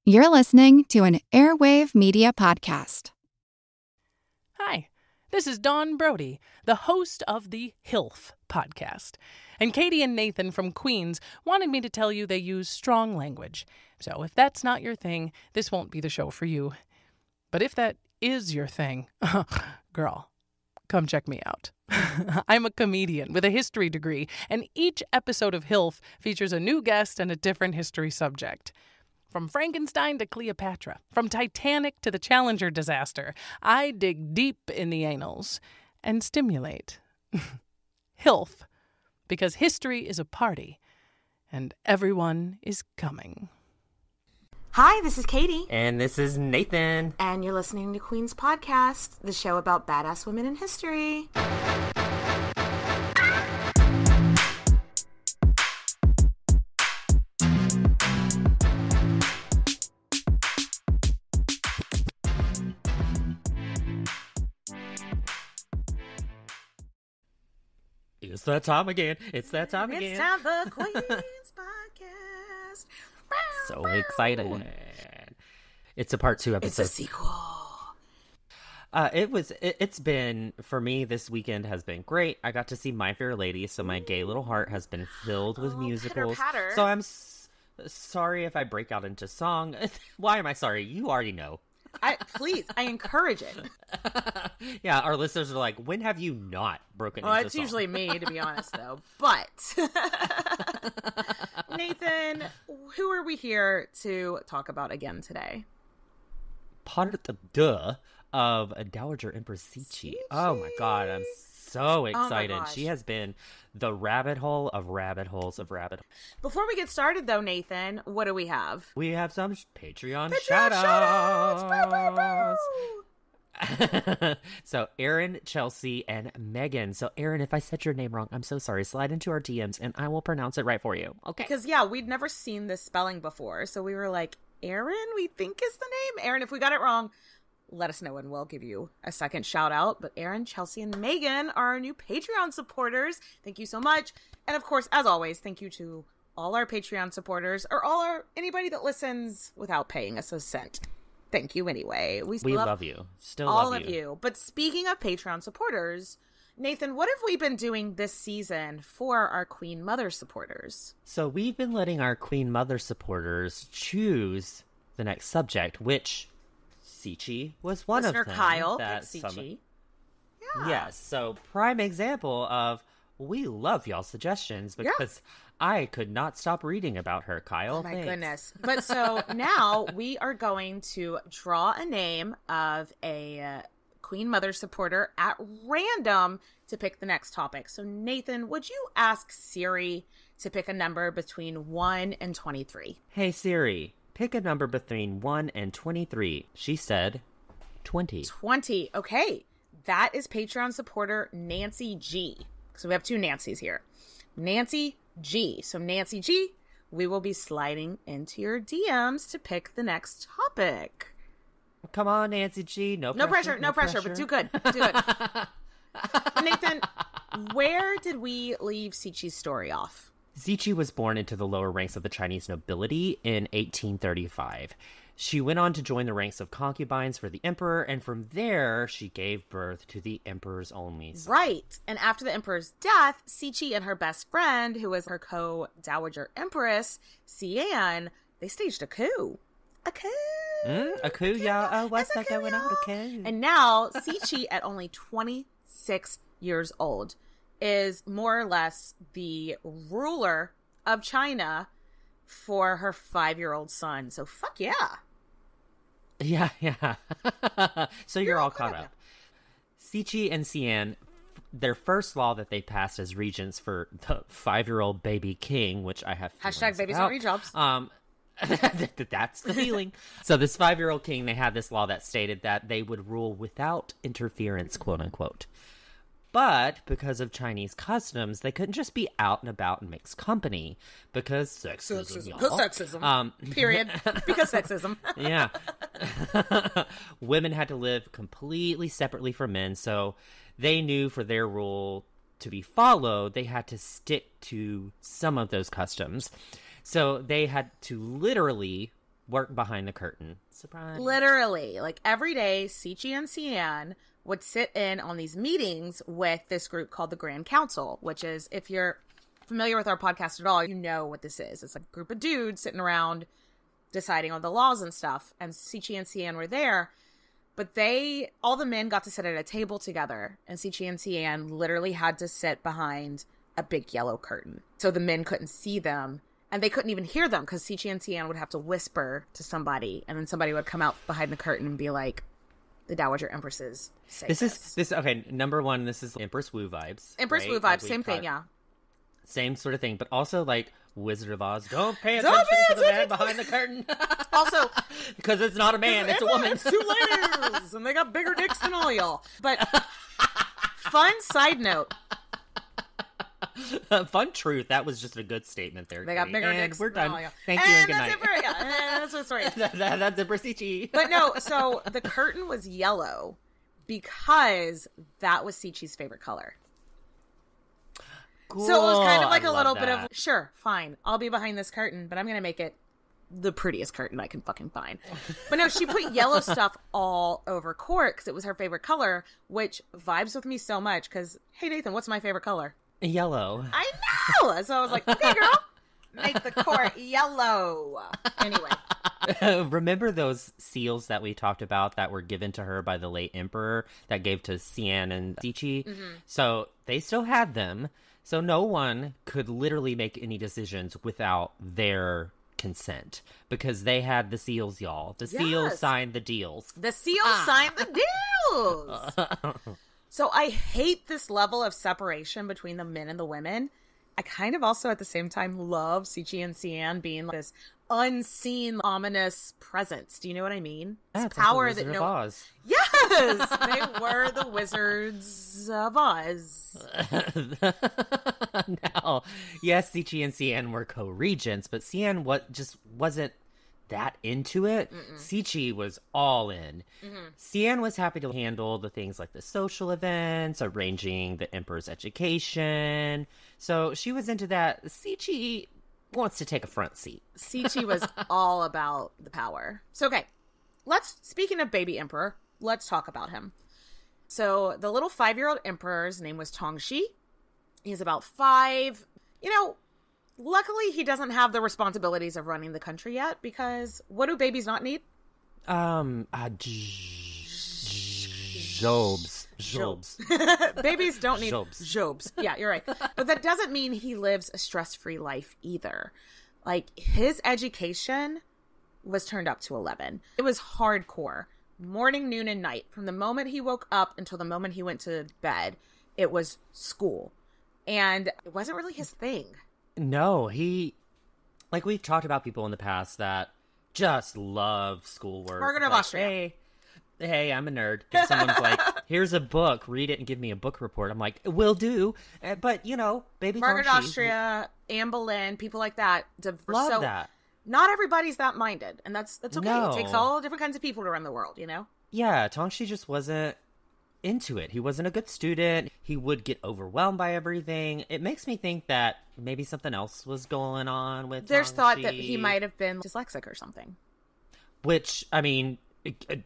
You're listening to an Airwave Media Podcast. Hi, this is Dawn Brody, the host of the HILF podcast. And Katie and Nathan from Queens wanted me to tell you they use strong language. So if that's not your thing, this won't be the show for you. But if that is your thing, girl, come check me out. I'm a comedian with a history degree, and each episode of HILF features a new guest and a different history subject. From Frankenstein to Cleopatra, from Titanic to the Challenger disaster, I dig deep in the annals and stimulate. HILF, because history is a party, and everyone is coming. Hi, this is Katie. And this is Nathan. And you're listening to Queen's Podcast, the show about badass women in history. It's that time again. It's that time again. It's time for Queen's Podcast. So excited. It's a part 2 episode. It's a sequel. It's been, for me, this weekend has been great. I got to see My Fair Lady, so my gay little heart has been filled with musicals. Pitter-patter. So I'm sorry if I break out into song. Why am I sorry? You already know. Please, I encourage it. Yeah, our listeners are like, when have you not broken into It's song? usually me, to be honest, though. But, Nathan, who are we here to talk about again today? Part of Dowager Empress Cixi. Oh my god, I'm so excited. She has been the rabbit hole of rabbit holes of rabbit holes. Before we get started, though, Nathan, what do we have? We have some Patreon shout-outs. So, Erin, Chelsea, and Megan. So, Erin, if I said your name wrong, I'm so sorry. Slide into our DMs, and I will pronounce it right for you. Okay. Because, we'd never seen this spelling before, so we were like, Erin, we think is the name. Erin, if we got it wrong, let us know and we'll give you a second shout out. But Erin, Chelsea, and Megan are our new Patreon supporters. Thank you so much. And of course, as always, thank you to all our Patreon supporters or anybody that listens without paying us a cent. Thank you anyway. We love you. Still all love of you. But speaking of Patreon supporters, Nathan, what have we been doing this season for our Queen Mother supporters? So we've been letting our Queen Mother supporters choose the next subject, which Cixi was one Listener of them. Kyle picked Cixi. Yeah. Yes, so prime example of we love y'all's suggestions because I could not stop reading about her, Kyle. Oh my Thanks. goodness. But so now we are going to draw a name of a Queen Mother supporter at random to pick the next topic. So Nathan, would you ask Siri to pick a number between 1 and 23? Hey Siri, pick a number between 1 and 23. She said 20. 20. Okay. That is Patreon supporter Nancy G. So we have two Nancys here. Nancy G. So Nancy G, we will be sliding into your DMs to pick the next topic. Come on, Nancy G. No pressure, but do good. Do good. Nathan, where did we leave Cixi's story off? Cixi was born into the lower ranks of the Chinese nobility in 1835. She went on to join the ranks of concubines for the emperor, and from there, she gave birth to the emperor's only son. Right. And after the emperor's death, Cixi and her best friend, who was her co-dowager empress, Xian, they staged a coup. A coup. A coup, yeah. What's that going on? A coup. And now, Cixi, at only 26 years old, is more or less the ruler of China for her 5-year-old son. So fuck yeah. Yeah. So you're all caught up. Cixi and Xian, their first law that they passed as regents for the 5-year-old baby king, which I have hashtag babies don't need jobs. That's the feeling. So this 5-year-old king, they had this law that stated that they would rule without interference, quote unquote. But because of Chinese customs, they couldn't just be out and about and mix company because sexism. Because sexism. Period. Because sexism. Yeah. Women had to live completely separately from men, so they knew for their rule to be followed, they had to stick to some of those customs. So they had to literally work behind the curtain. Surprise. Literally, like every day, Cixi and Cian would sit in on these meetings with this group called the Grand Council, which is, if you're familiar with our podcast at all, you know what this is. It's like a group of dudes sitting around deciding on the laws and stuff. And Cixi and Cian were there, but all the men got to sit at a table together, and Cixi and Cian literally had to sit behind a big yellow curtain. So the men couldn't see them, and they couldn't even hear them, because Cixi and Cian would have to whisper to somebody, and then somebody would come out behind the curtain and be like, the Dowager Empresses say this. Okay, number one, this is Empress Wu vibes. Empress Wu vibes, same thing, yeah. Same sort of thing, but also like Wizard of Oz. Don't pay attention to the man behind the curtain. Also, because it's not a man, it's a woman. It's 2 ladies, and they got bigger dicks than all y'all. But fun side note. Fun truth. That was just a good statement there. They got bigger dicks. We're done. Than all y'all. Thank you and good night. That's the story. That's Empress Cixi. But no, so the curtain was yellow because that was Cichi's favorite color. Cool. So it was kind of like a little bit of, sure, fine, I'll be behind this curtain, but I'm going to make it the prettiest curtain I can fucking find. But no, she put yellow stuff all over court because it was her favorite color, which vibes with me so much because, hey, Nathan, what's my favorite color? Yellow. I know! So I was like, okay, girl, make the court yellow. Anyway. Remember those seals that we talked about that were given to her by the late emperor that gave to Cian and Cixi? Mm-hmm. So they still had them. So no one could literally make any decisions without their consent because they had the seals, y'all. The seals signed the deals. The seals signed the deals. So I hate this level of separation between the men and the women. I kind of also at the same time love Cixi and Cian being like this unseen, ominous presence. Do you know what I mean? Yeah, it's power like the Wizard of Oz. Yes! They were the Wizards of Oz. Now, yes, Cixi and Cian were co-regents, but Cian just wasn't that into it. Cixi was all in. Cian was happy to handle the things like the social events, arranging the emperor's education. So she was into that. Cixi wants to take a front seat. Cixi was all about the power. So, okay, speaking of baby emperor, let's talk about him. So the little 5-year-old emperor's name was Tongxi. He's about 5. Luckily he doesn't have the responsibilities of running the country yet, because what do babies not need? Jobs. Babies don't need jobs. Yeah, you're right. But that doesn't mean he lives a stress-free life either. Like, his education was turned up to 11. It was hardcore. Morning, noon, and night. From the moment he woke up until the moment he went to bed, it was school. And it wasn't really his thing. No, like we've talked about people in the past that just love schoolwork. Margaret of Austria. Hey, I'm a nerd. If someone's like, here's a book, read it and give me a book report, I'm like, will do. But, baby Margaret Tongxi, Austria, Anne Boleyn, people like that. Love that. Not everybody's that minded, and that's okay. No. It takes all different kinds of people to run the world, Yeah, Tongxi just wasn't into it. He wasn't a good student. He would get overwhelmed by everything. It makes me think that maybe something else was going on with There's Tongxi. thought that he might have been dyslexic or something. Which, I mean,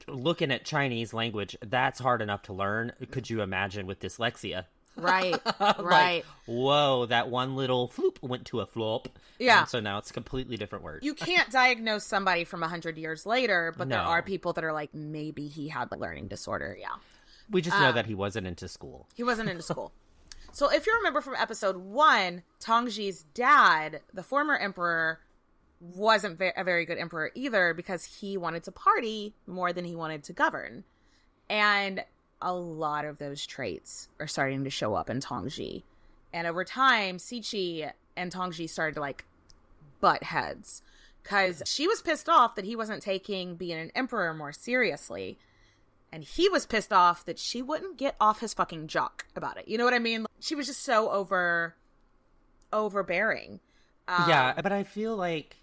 looking at Chinese language, that's hard enough to learn. Could you imagine with dyslexia? Right, right. Like, whoa, that one little floop went to a flop. Yeah. And so now it's a completely different word. You can't diagnose somebody from 100 years later, but there are people that are like, maybe he had the learning disorder. Yeah. We just know that he wasn't into school. He wasn't into school. So if you remember from episode 1, Tongxi's dad, the former emperor, wasn't a very good emperor either, because he wanted to party more than he wanted to govern. And a lot of those traits are starting to show up in Tongxi. And over time, Cixi and Tongxi started to butt heads, because she was pissed off that he wasn't taking being an emperor more seriously. And he was pissed off that she wouldn't get off his fucking jock about it. You know what I mean? She was just so overbearing. Yeah, but I feel like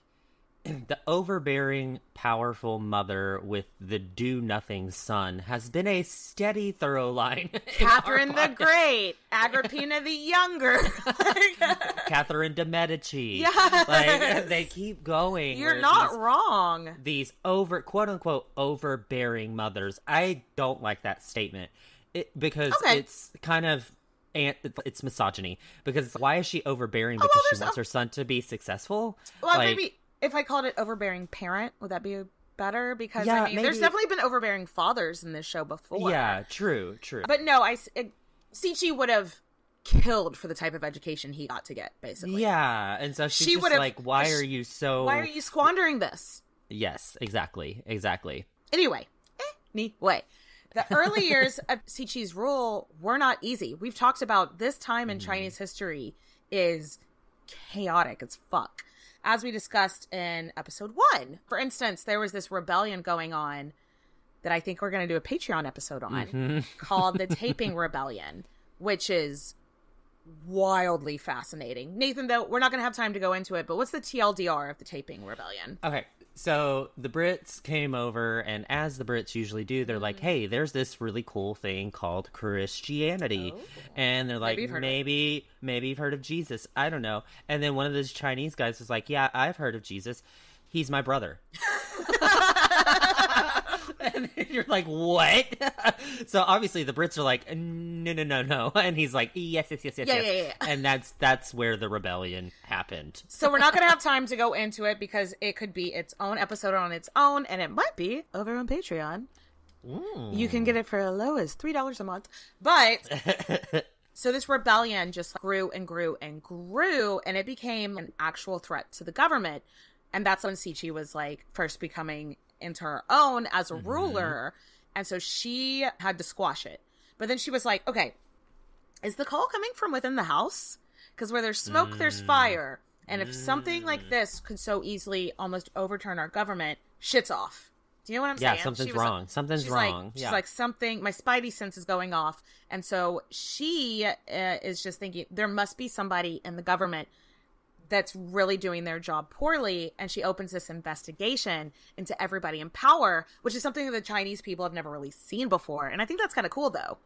The overbearing, powerful mother with the do-nothing son has been a steady thorough line. Catherine the Great, Agrippina the Younger, Catherine de Medici. Yeah, like they keep going. You're not wrong. These quote unquote overbearing mothers. I don't like that statement because it's kind of. And it's misogyny because why is she overbearing? Because she wants her son to be successful. Well, maybe if I called it overbearing parent, would that be better? Because I mean, there's definitely been overbearing fathers in this show before. Yeah, true. But no, Cixi would have killed for the type of education he got to get, basically. Yeah, and so she just like, why are you squandering this? Yes, exactly. Anyway. The early years of Cixi's rule were not easy. We've talked about this time in Chinese history is chaotic as fuck. As we discussed in episode 1. For instance, there was this rebellion going on that I think we're going to do a Patreon episode on called the Taiping Rebellion, which is wildly fascinating. Nathan, though, we're not going to have time to go into it, but what's the TLDR of the Taiping Rebellion? Okay. So the Brits came over, and as the Brits usually do, they're like, hey, there's this really cool thing called Christianity. And they're like, maybe you've heard of Jesus. I don't know. And then one of those Chinese guys was like, yeah, I've heard of Jesus. He's my brother. And you're like, what? So obviously the Brits are like, no. And he's like, yes. Yeah. And that's where the rebellion happened. So we're not going to have time to go into it because it could be its own episode on its own, and it might be over on Patreon. You can get it for as low as $3 a month. But so this rebellion just grew and grew and grew, and it became an actual threat to the government. And that's when Cixi was like first becoming into her own as a ruler. And so she had to squash it. But then she was like, okay, is the call coming from within the house? Because where there's smoke, there's fire. And if something like this could so easily almost overturn our government, shit's off. Do you know what I'm saying? Yeah, something's wrong. Something's wrong. She's like, something, my spidey sense is going off. And so she is just thinking, there must be somebody in the government that's really doing their job poorly, and she opens this investigation into everybody in power, which is something that the Chinese people have never really seen before. And I think that's kind of cool, though.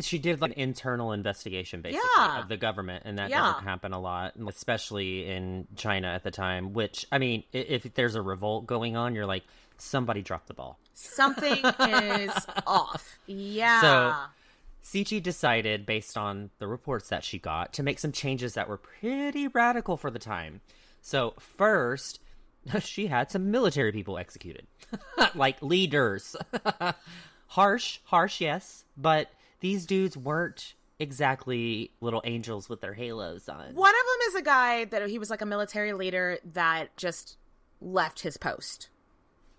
She did like an internal investigation, basically, of the government, and that doesn't happen a lot, especially in China at the time, which, I mean, if there's a revolt going on, you're like, somebody dropped the ball. Something is off. Yeah. So Cixi decided, based on the reports that she got, to make some changes that were pretty radical for the time. So first, she had some military people executed. Like leaders. Harsh, yes. But these dudes weren't exactly little angels with their halos on. One of them is a guy that he was like a military leader that just left his post.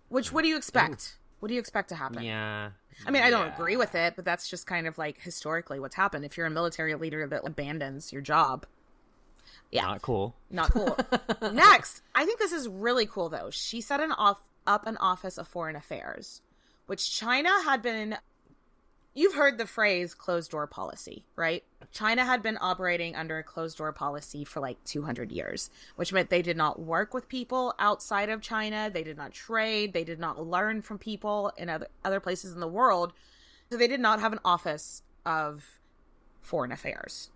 Which, what do you expect? What do you expect to happen? Yeah. I mean, I don't agree with it, but that's just kind of like historically what's happened. If you're a military leader that abandons your job. Yeah. Not cool. Next, I think this is really cool, though. She set up an office of foreign affairs, which China had been... You've heard the phrase closed door policy, right? China had been operating under a closed door policy for like 200 years, which meant they did not work with people outside of China. They did not trade. They did not learn from people in other places in the world. So they did not have an office of foreign affairs,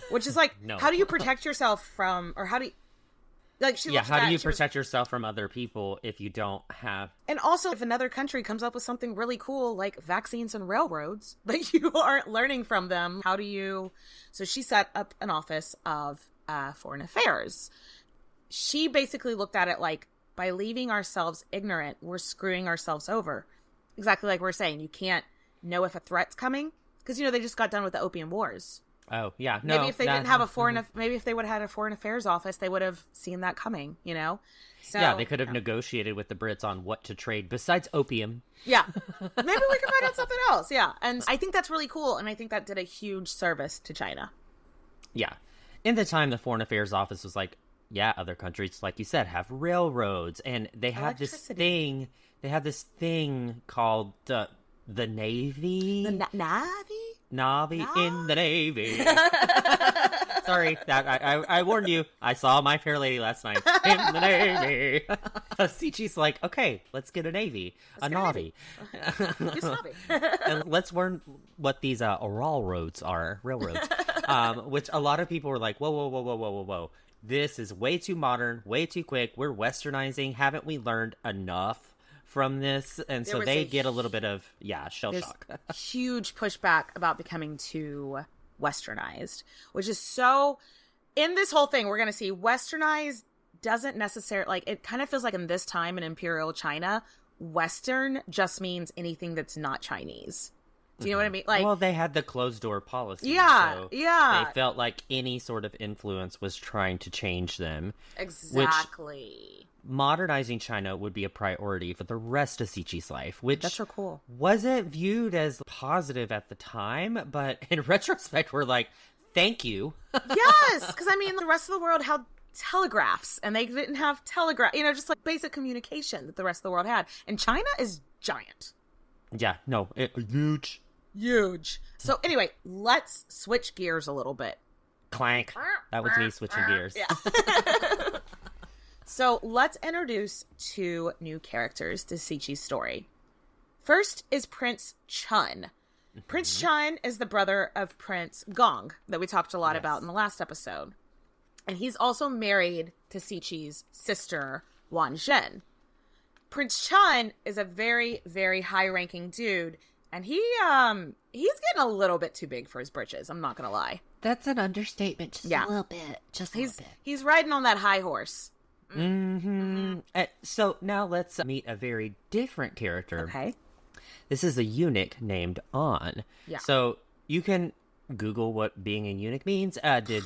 which is like, how do you protect yourself from, or how do you, like, how do you protect yourself from other people if you don't have... And also, if another country comes up with something really cool, like vaccines and railroads, but you aren't learning from them, how do you... So she set up an office of foreign affairs. She basically looked at it like, by leaving ourselves ignorant, we're screwing ourselves over. Exactly like we're saying, you can't know if a threat's coming, because, you know, they just got done with the Opium Wars. Oh, yeah. No, maybe if they didn't have a maybe if they would have had a foreign affairs office, they would have seen that coming, you know? So, yeah, they could have negotiated with the Brits on what to trade besides opium. Yeah. Maybe we could find out something else. Yeah. And I think that's really cool. And I think that did a huge service to China. Yeah. In the time, the Foreign Affairs Office was like, yeah, other countries, like you said, have railroads. And they have this thing. They have this thing called the Navy. The Navy? Navy in the Navy. Sorry, I warned you. I saw My Fair Lady last night in the Navy. Cichi's like, okay, let's get a Navy. A Navy. And let's learn what these railroads are. Railroads. Which a lot of people were like, whoa. This is way too modern, way too quick. We're westernizing. Haven't we learned enough from this? And so they get a little bit of, shell shock. Huge pushback about becoming too westernized, which is so... In this whole thing, we're going to see westernized doesn't necessarily... Like, it kind of feels like in this time in Imperial China, Western just means anything that's not Chinese. Do you know what I mean? Like, well, they had the closed door policy. Yeah, so yeah. They felt like any sort of influence was trying to change them. Exactly. Modernizing China would be a priority for the rest of Cichi's life, which that's so cool. Wasn't viewed as positive at the time, but in retrospect, we're like, thank you. Yes, because I mean, the rest of the world had telegraphs, and they didn't have telegraph. You know, just like basic communication that the rest of the world had, and China is giant. Yeah, no, huge. So anyway, let's switch gears a little bit. Clank. That was me switching gears. Yeah. So let's introduce two new characters to Cichi's story. First is Prince Chun. Prince Chun is the brother of Prince Gong that we talked a lot about in the last episode. And he's also married to Cichi's sister, Wan Zhen. Prince Chun is a very, very high-ranking dude, and he's getting a little bit too big for his britches, I'm not going to lie. That's an understatement, just a little bit. Just a little bit. He's riding on that high horse. So now let's meet a very different character. Okay. This is a eunuch named An. Yeah. So you can Google what being a eunuch means.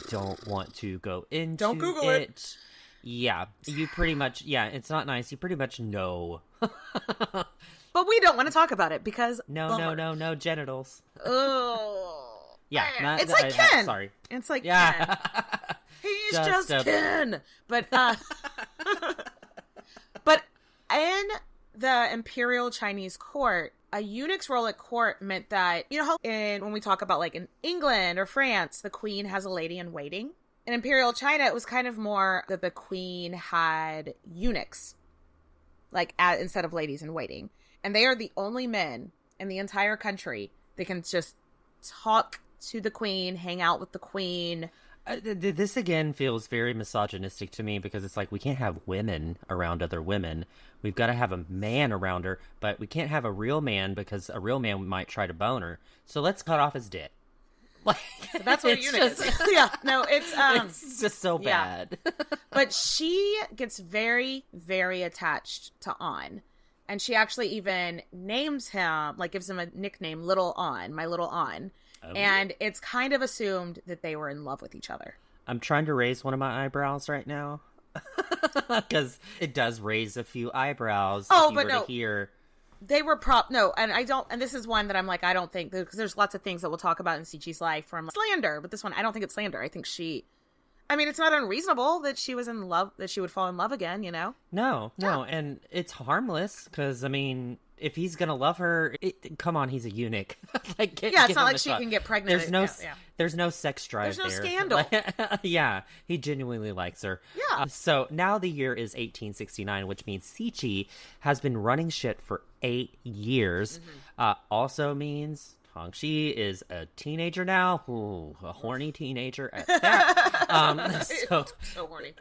Don't want to go into Don't Google it. Yeah, you pretty much, it's not nice. You pretty much know. But we don't want to talk about it because... No genitals. Oh. Yeah. It's like Ken. Sorry. It's like Ken. He's just Ken. But, but in the Imperial Chinese court, a eunuch's role at court meant that, you know how when we talk about like in England or France, the queen has a lady in waiting? In Imperial China, it was kind of more that the queen had eunuchs, like instead of ladies in waiting. And they are the only men in the entire country that can just talk to the queen, hang out with the queen. This again feels very misogynistic to me because it's like we can't have women around other women. We've got to have a man around her, but we can't have a real man because a real man might try to bone her. So let's cut off his dick. Like, so that's what a eunuch is. Yeah, no, it's just so bad. But she gets very, very attached to An. And she actually even names him, like gives him a nickname, Little An, my little An. Oh. And it's kind of assumed that they were in love with each other. I'm trying to raise one of my eyebrows right now. Because it does raise a few eyebrows. Oh, if you but were no. To hear... They were and this is one that I'm like, I don't think, because there's lots of things that we'll talk about in Cichi's life from slander, but this one, I don't think it's slander. I think it's not unreasonable that she was in love, that she would fall in love again, you know? No, and it's harmless, because, I mean, if he's gonna love her, come on, he's a eunuch. Like, it's not like she can get pregnant. There's no sex drive there. There's no scandal. Yeah, he genuinely likes her. Yeah. So now the year is 1869, which means Cixi has been running shit for 8 years. Also means Hongxi is a teenager now. Ooh, a horny teenager at that. So horny.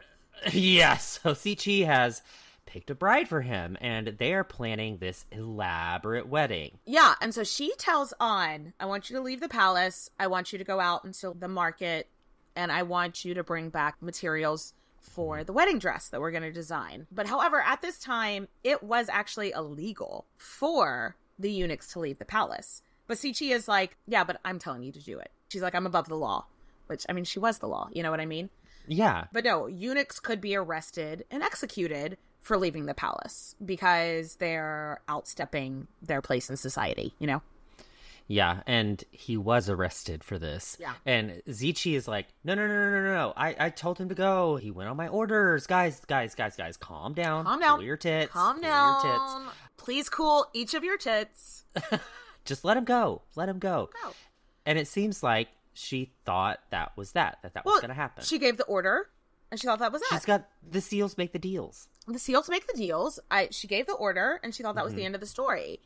Yeah, so Cixi has picked a bride for him, and they are planning this elaborate wedding. Yeah, and so she tells An, I want you to leave the palace, I want you to go out into the market, and I want you to bring back materials for the wedding dress that we're going to design. But however, at this time, it was actually illegal for the eunuchs to leave the palace. But Cixi is like, yeah, but I'm telling you to do it. She's like, I'm above the law. Which, I mean, she was the law, you know what I mean? Yeah. But no, eunuchs could be arrested and executed for leaving the palace because they're outstepping their place in society, you know? Yeah, and he was arrested for this. Yeah. And Cixi is like, no. I told him to go. He went on my orders. Guys, calm down. Calm down. Cool your tits. Calm down. Your tits. Please cool each of your tits. Just let him go. Let him go. Go. And it seems like she thought that was that was going to happen. She gave the order, and she thought that was that. She's got the seals make the deals. The seals make the deals. She gave the order, and she thought that was the end of the story.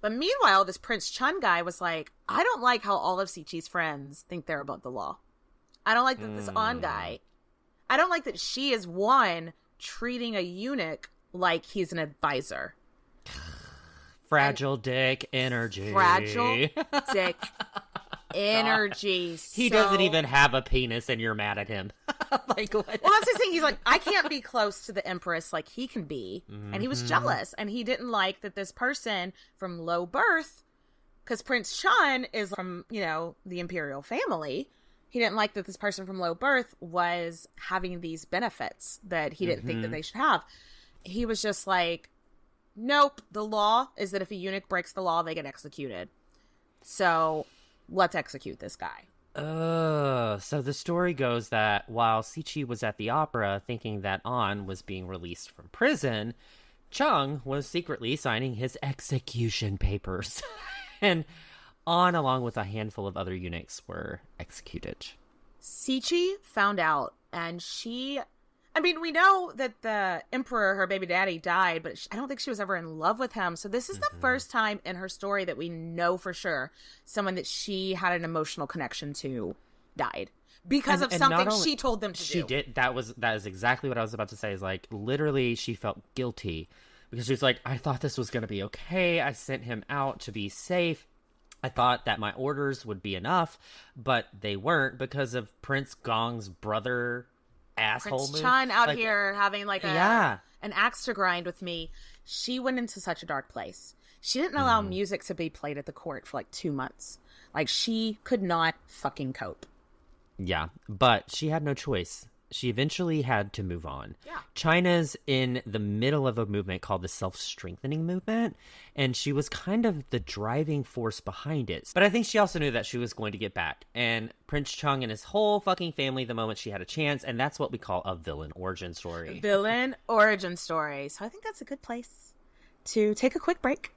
But meanwhile, this Prince Chun guy was like, I don't like how all of Cixi's friends think they're above the law. I don't like that this An guy, I don't like that she is treating a eunuch like he's an advisor. Fragile dick energy. Fragile dick energy. He doesn't even have a penis and you're mad at him. Like, what? Well, that's the thing. He's like, I can't be close to the Empress like he can be. And he was jealous. And he didn't like that this person from low birth, because Prince Chun is from, the imperial family. He didn't like that this person from low birth was having these benefits that he didn't think that they should have. He was just like, nope, the law is that if a eunuch breaks the law, they get executed. So let's execute this guy. So the story goes that while Cixi was at the opera thinking that An was being released from prison, Chung was secretly signing his execution papers. And An, along with a handful of other eunuchs, were executed. Cixi found out, and we know that the emperor, her baby daddy, died, but I don't think she was ever in love with him. So this is the first time in her story that we know for sure someone that she had an emotional connection to died because of something she told them to do. She did. That is exactly what I was about to say. Is like, literally, she felt guilty because she's like, I thought this was going to be okay. I sent him out to be safe. I thought that my orders would be enough, but they weren't because of Prince Gong's brother asshole Prince move. Chun out here having an axe to grind with me. She went into such a dark place. She didn't allow music to be played at the court for 2 months. She could not fucking cope. Yeah, but she had no choice. She eventually had to move on. Yeah. China's in the middle of a movement called the self-strengthening movement, and she was kind of the driving force behind it. But I think she also knew that she was going to get back. And Prince Chung and his whole fucking family the moment she had a chance, and that's what we call a villain origin story. Villain origin story. So I think that's a good place to take a quick break.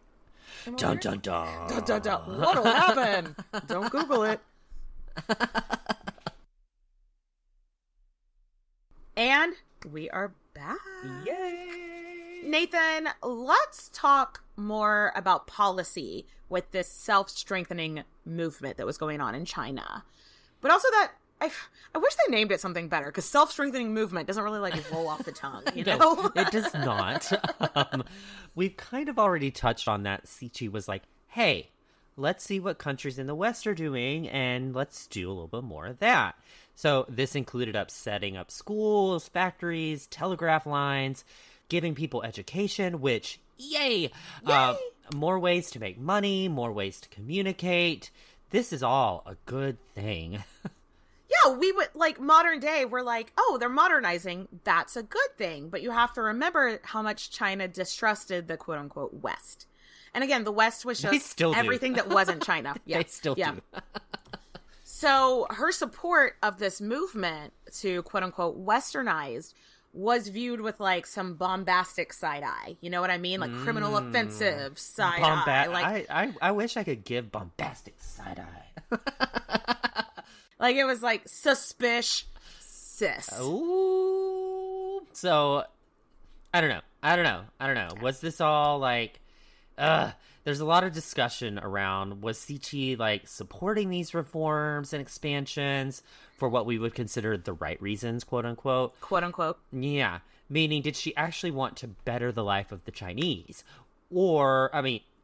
Dun, dun, dun. Dun, dun, dun. What'll happen? Don't Google it. And we are back. Yay! Nathan, let's talk more about policy with this self-strengthening movement that was going on in China. But also that, I wish they named it something better, because self-strengthening movement doesn't really roll off the tongue, know? No, it does not. We've kind of already touched on that. Cixi was like, hey, let's see what countries in the West are doing, and let's do a little bit more of that. So this included setting up schools, factories, telegraph lines, giving people education, which, yay! More ways to make money, more ways to communicate. This is all a good thing. Yeah, we would, modern day, we're oh, they're modernizing. That's a good thing. But you have to remember how much China distrusted the quote-unquote West. And again, the West was just everything that wasn't China. Yeah. They still do. So her support of this movement to quote-unquote westernized was viewed with some bombastic side eye. You know what I mean? Criminal offensive side eye. I wish I could give bombastic side eye. It was suspicious sis. Ooh. So I don't know. Was this all there's a lot of discussion around, was Cixi supporting these reforms and expansions for what we would consider the right reasons, quote unquote? Quote unquote. Yeah. Meaning, did she actually want to better the life of the Chinese? Or,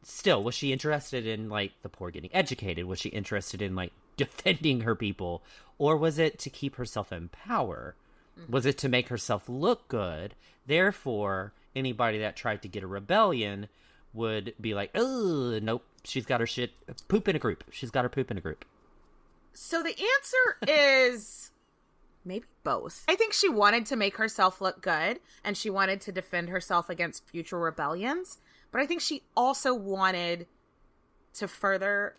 still, was she interested in the poor getting educated? Was she interested in defending her people? Or was it to keep herself in power? Mm-hmm. Was it to make herself look good? Therefore, anybody that tried to get a rebellion would be oh, nope, she's got her poop in a group. She's got her poop in a group. So the answer is maybe both. I think she wanted to make herself look good, and she wanted to defend herself against future rebellions. But I think she also wanted to further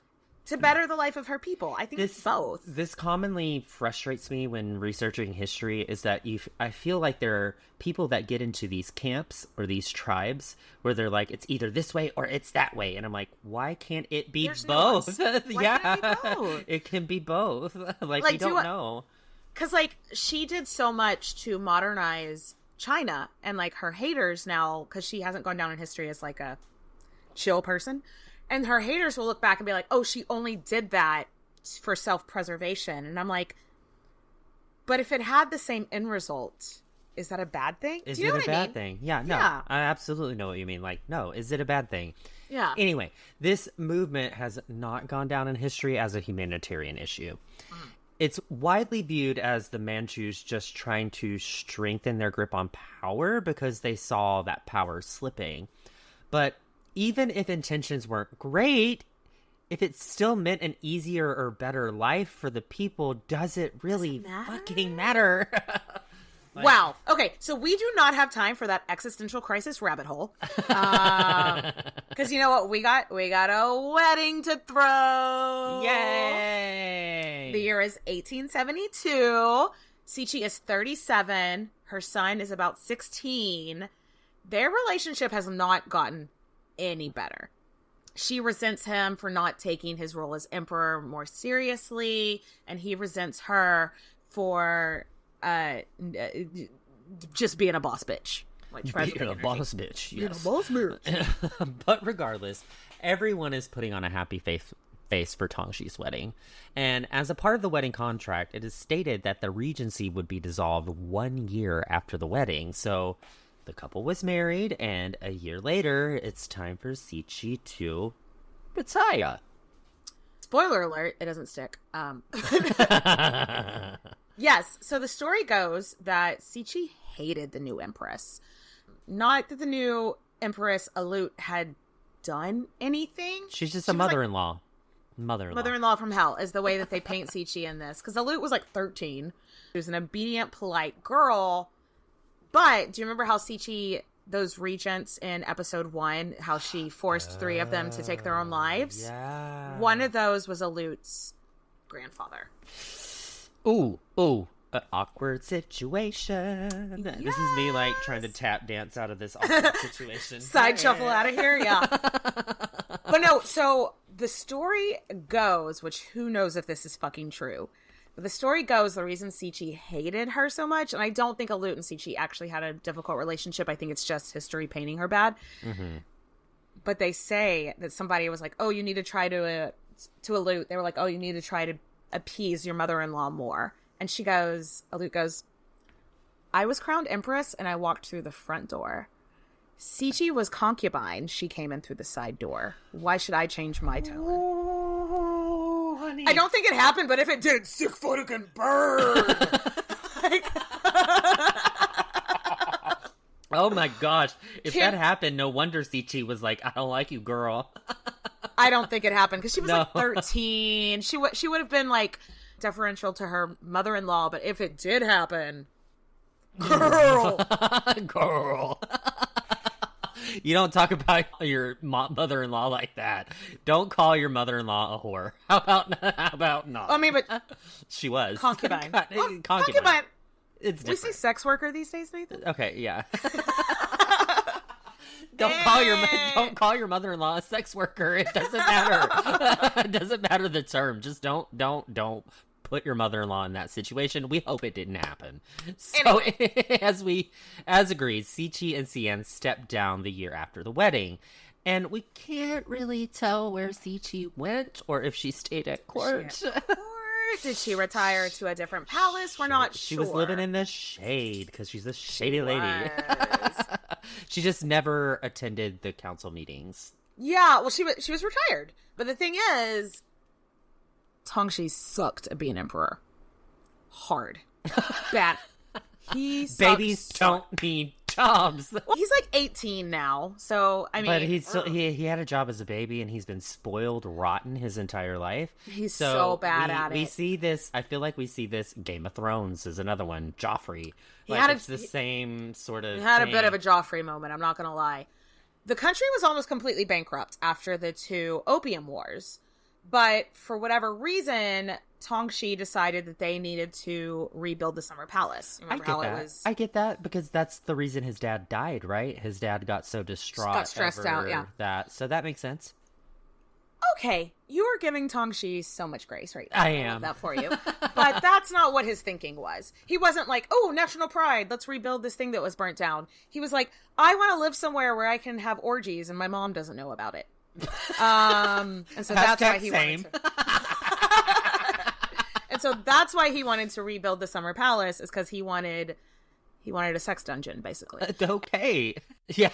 to better the life of her people. I think it's both. This commonly frustrates me when researching history is that I feel like there are people that get into these camps or these tribes where they're like, it's either this way or it's that way. And I'm like, why can't it be both? Why can't it be both? It can be both. like we don't know. Because, like, she did so much to modernize China, and, like, her haters now, because she hasn't gone down in history as, like, a chill person, and her haters will look back and be like, oh, she only did that for self-preservation. And I'm like, but if it had the same end result, is that a bad thing? Is it a bad thing? Yeah, no. Yeah. I absolutely know what you mean. Like, no, is it a bad thing? Yeah. Anyway, this movement has not gone down in history as a humanitarian issue. It's widely viewed as the Manchus just trying to strengthen their grip on power because they saw that power slipping. But even if intentions weren't great, if it still meant an easier or better life for the people, does it really fucking matter? Wow. Okay, so we do not have time for that existential crisis rabbit hole. Because you know what? We got a wedding to throw. Yay! The year is 1872. Cixi is 37. Her son is about 16. Their relationship has not gotten any better. She resents him for not taking his role as emperor more seriously, and he resents her for just being a boss bitch. Being a boss bitch, yes. Being a boss bitch. But regardless, everyone is putting on a happy face for Tongxi's wedding. And as a part of the wedding contract, it is stated that the regency would be dissolved 1 year after the wedding. So the couple was married, and a year later, it's time for Cixi to retire. Spoiler alert, it doesn't stick. Yes, so the story goes that Cixi hated the new empress. Not that the new empress, Alut, had done anything. She's just a mother-in-law. Mother-in-law from hell is the way that they paint Cixi in this. Because Alut was like 13. She was an obedient, polite girl. But do you remember how Cixi, those regents in episode 1, how she forced 3 of them to take their own lives? Yeah. One of those was Alut's grandfather. Ooh, an awkward situation. Yes. This is me, like, trying to tap dance out of this awkward situation. Side shuffle out of here, yeah. But no, so the story goes, which who knows if this is fucking true, but the story goes the reason Cixi hated her so much, and I don't think Alut and Cixi actually had a difficult relationship. I think it's just history painting her bad. Mm-hmm. But they say that somebody was like, oh, you need to try to Alut. They were like, oh, you need to try to appease your mother-in-law more. And Alut goes, I was crowned empress and I walked through the front door. Cixi was concubine. She came in through the side door. Why should I change my tone? Oh, honey. I don't think it happened, but if it did, sick fucking bird. Oh my gosh. If that happened, no wonder Cixi was like, I don't like you, girl. I don't think it happened because she was like 13. She would have been like deferential to her mother-in-law, but if it did happen, girl. You don't talk about your mother-in-law like that. Don't call your mother-in-law a whore. How about not? I mean, but she was concubine. Concubine. It's different. We say sex worker these days, Nathan. Okay, yeah. Don't call your mother-in-law a sex worker. It doesn't matter. It doesn't matter the term. Just don't put your mother-in-law in that situation. We hope it didn't happen. So anyway. as agreed, Cixi and Cian stepped down the year after the wedding. And we can't really tell where Cixi went or if she stayed at court. Did she retire to a different palace? We're not sure. She was living in the shade because she's a shady lady. She just never attended the council meetings. Yeah, well, she was retired. But the thing is, Tongxi sucked at being emperor. Hard. Bad. Babies don't need jobs. Well, he's like 18 now, so I mean. But he had a job as a baby, and he's been spoiled rotten his entire life. He's so bad at it. We see this. I feel like we see this. Game of Thrones is another one. Joffrey. It's the same sort of. He had a bit of a Joffrey moment. I'm not gonna lie. The country was almost completely bankrupt after the 2 opium wars. But for whatever reason, Tongxi decided that they needed to rebuild the Summer Palace. Remember how it was? I get that, because that's the reason his dad died, right? His dad got so distraught. Got stressed out, yeah. That. So that makes sense. Okay, you are giving Tongxi so much grace right now. I am. Love that for you. But that's not what his thinking was. He wasn't like, oh, national pride, let's rebuild this thing that was burnt down. He was like, I want to live somewhere where I can have orgies and my mom doesn't know about it. And so that's why he wanted to. And so that's why he wanted to rebuild the Summer Palace, is because he wanted a sex dungeon, basically. Okay. Yeah,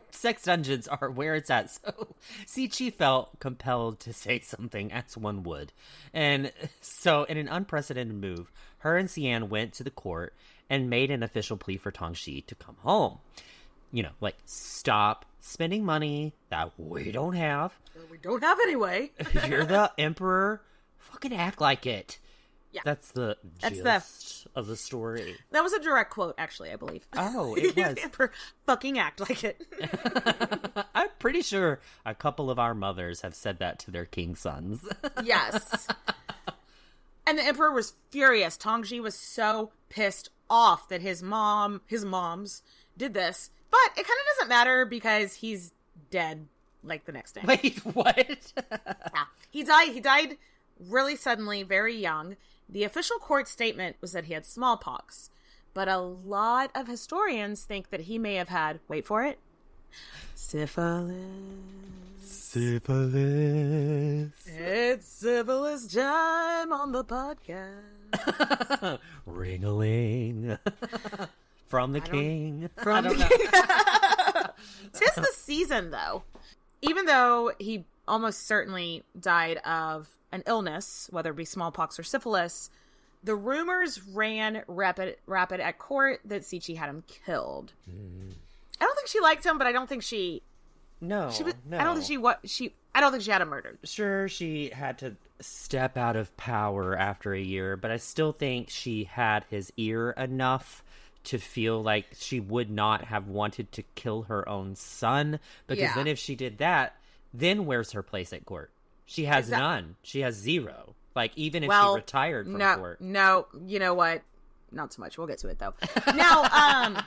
sex dungeons are where it's at. So Cixi felt compelled to say something, as one would. And so in an unprecedented move, her and Xian went to the court and made an official plea for Tongxi to come home. You know, like, stop spending money that we don't have. We don't have anyway. You're the emperor. Fucking act like it. Yeah. That's the gist of the story. That was a direct quote, actually, I believe. Oh, it was. Emperor, fucking act like it. I'm pretty sure a couple of our mothers have said that to their king sons. Yes. And the emperor was furious. Tongxi was so pissed off that his moms did this. But it kind of doesn't matter because he's dead like the next day. Wait, what? Yeah. He died really suddenly, very young. The official court statement was that he had smallpox. But a lot of historians think that he may have had, wait for it, syphilis. Syphilis. It's syphilis time on the podcast. Ring-a-ling. From the king. From the king. 'Tis the season, though. Even though he almost certainly died of an illness, whether it be smallpox or syphilis, the rumors ran rapid at court that Cixi had him killed. I don't think she liked him, but I don't think she... No. I don't think she had him murdered. Sure, she had to step out of power after a year, but I still think she had his ear enough to feel like she would not have wanted to kill her own son, because then if she did that, then where's her place at court? She has none. She has zero. Like, even if she retired from court. No, you know what? Not so much. We'll get to it, though. Now,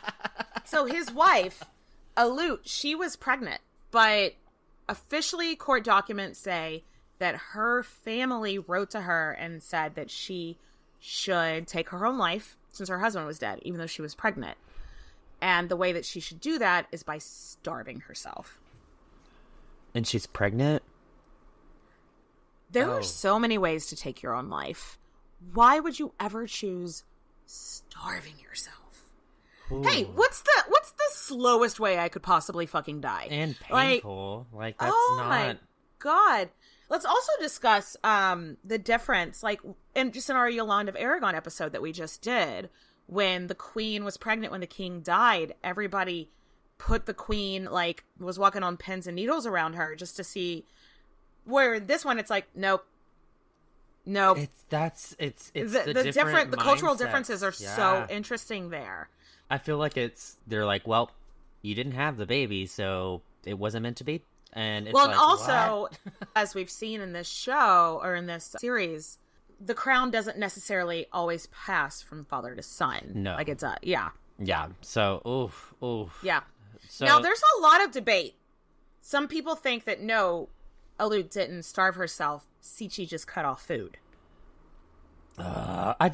so his wife, Alut, she was pregnant, but officially court documents say that her family wrote to her and said that she should take her own life since her husband was dead, even though she was pregnant. And the way that she should do that is by starving herself. And she's pregnant? There are so many ways to take your own life. Why would you ever choose starving yourself? Ooh. Hey, what's the slowest way I could possibly fucking die? And painful. Like that's not... my God. Let's also discuss the difference, like, in our Yolande of Aragon episode that we just did, when the queen was pregnant, when the king died, everybody put the queen, like, was walking on pins and needles around her just to see... Where this one, it's like, nope. It's the different the cultural differences are so interesting there. I feel like they're like, well, you didn't have the baby, so it wasn't meant to be. And it's and also, as we've seen in this show or in this series, the crown doesn't necessarily always pass from father to son. No, like it's yeah. So oof. Yeah. So now there's a lot of debate. Some people think that no, Alut didn't starve herself. Cixi just cut off food. I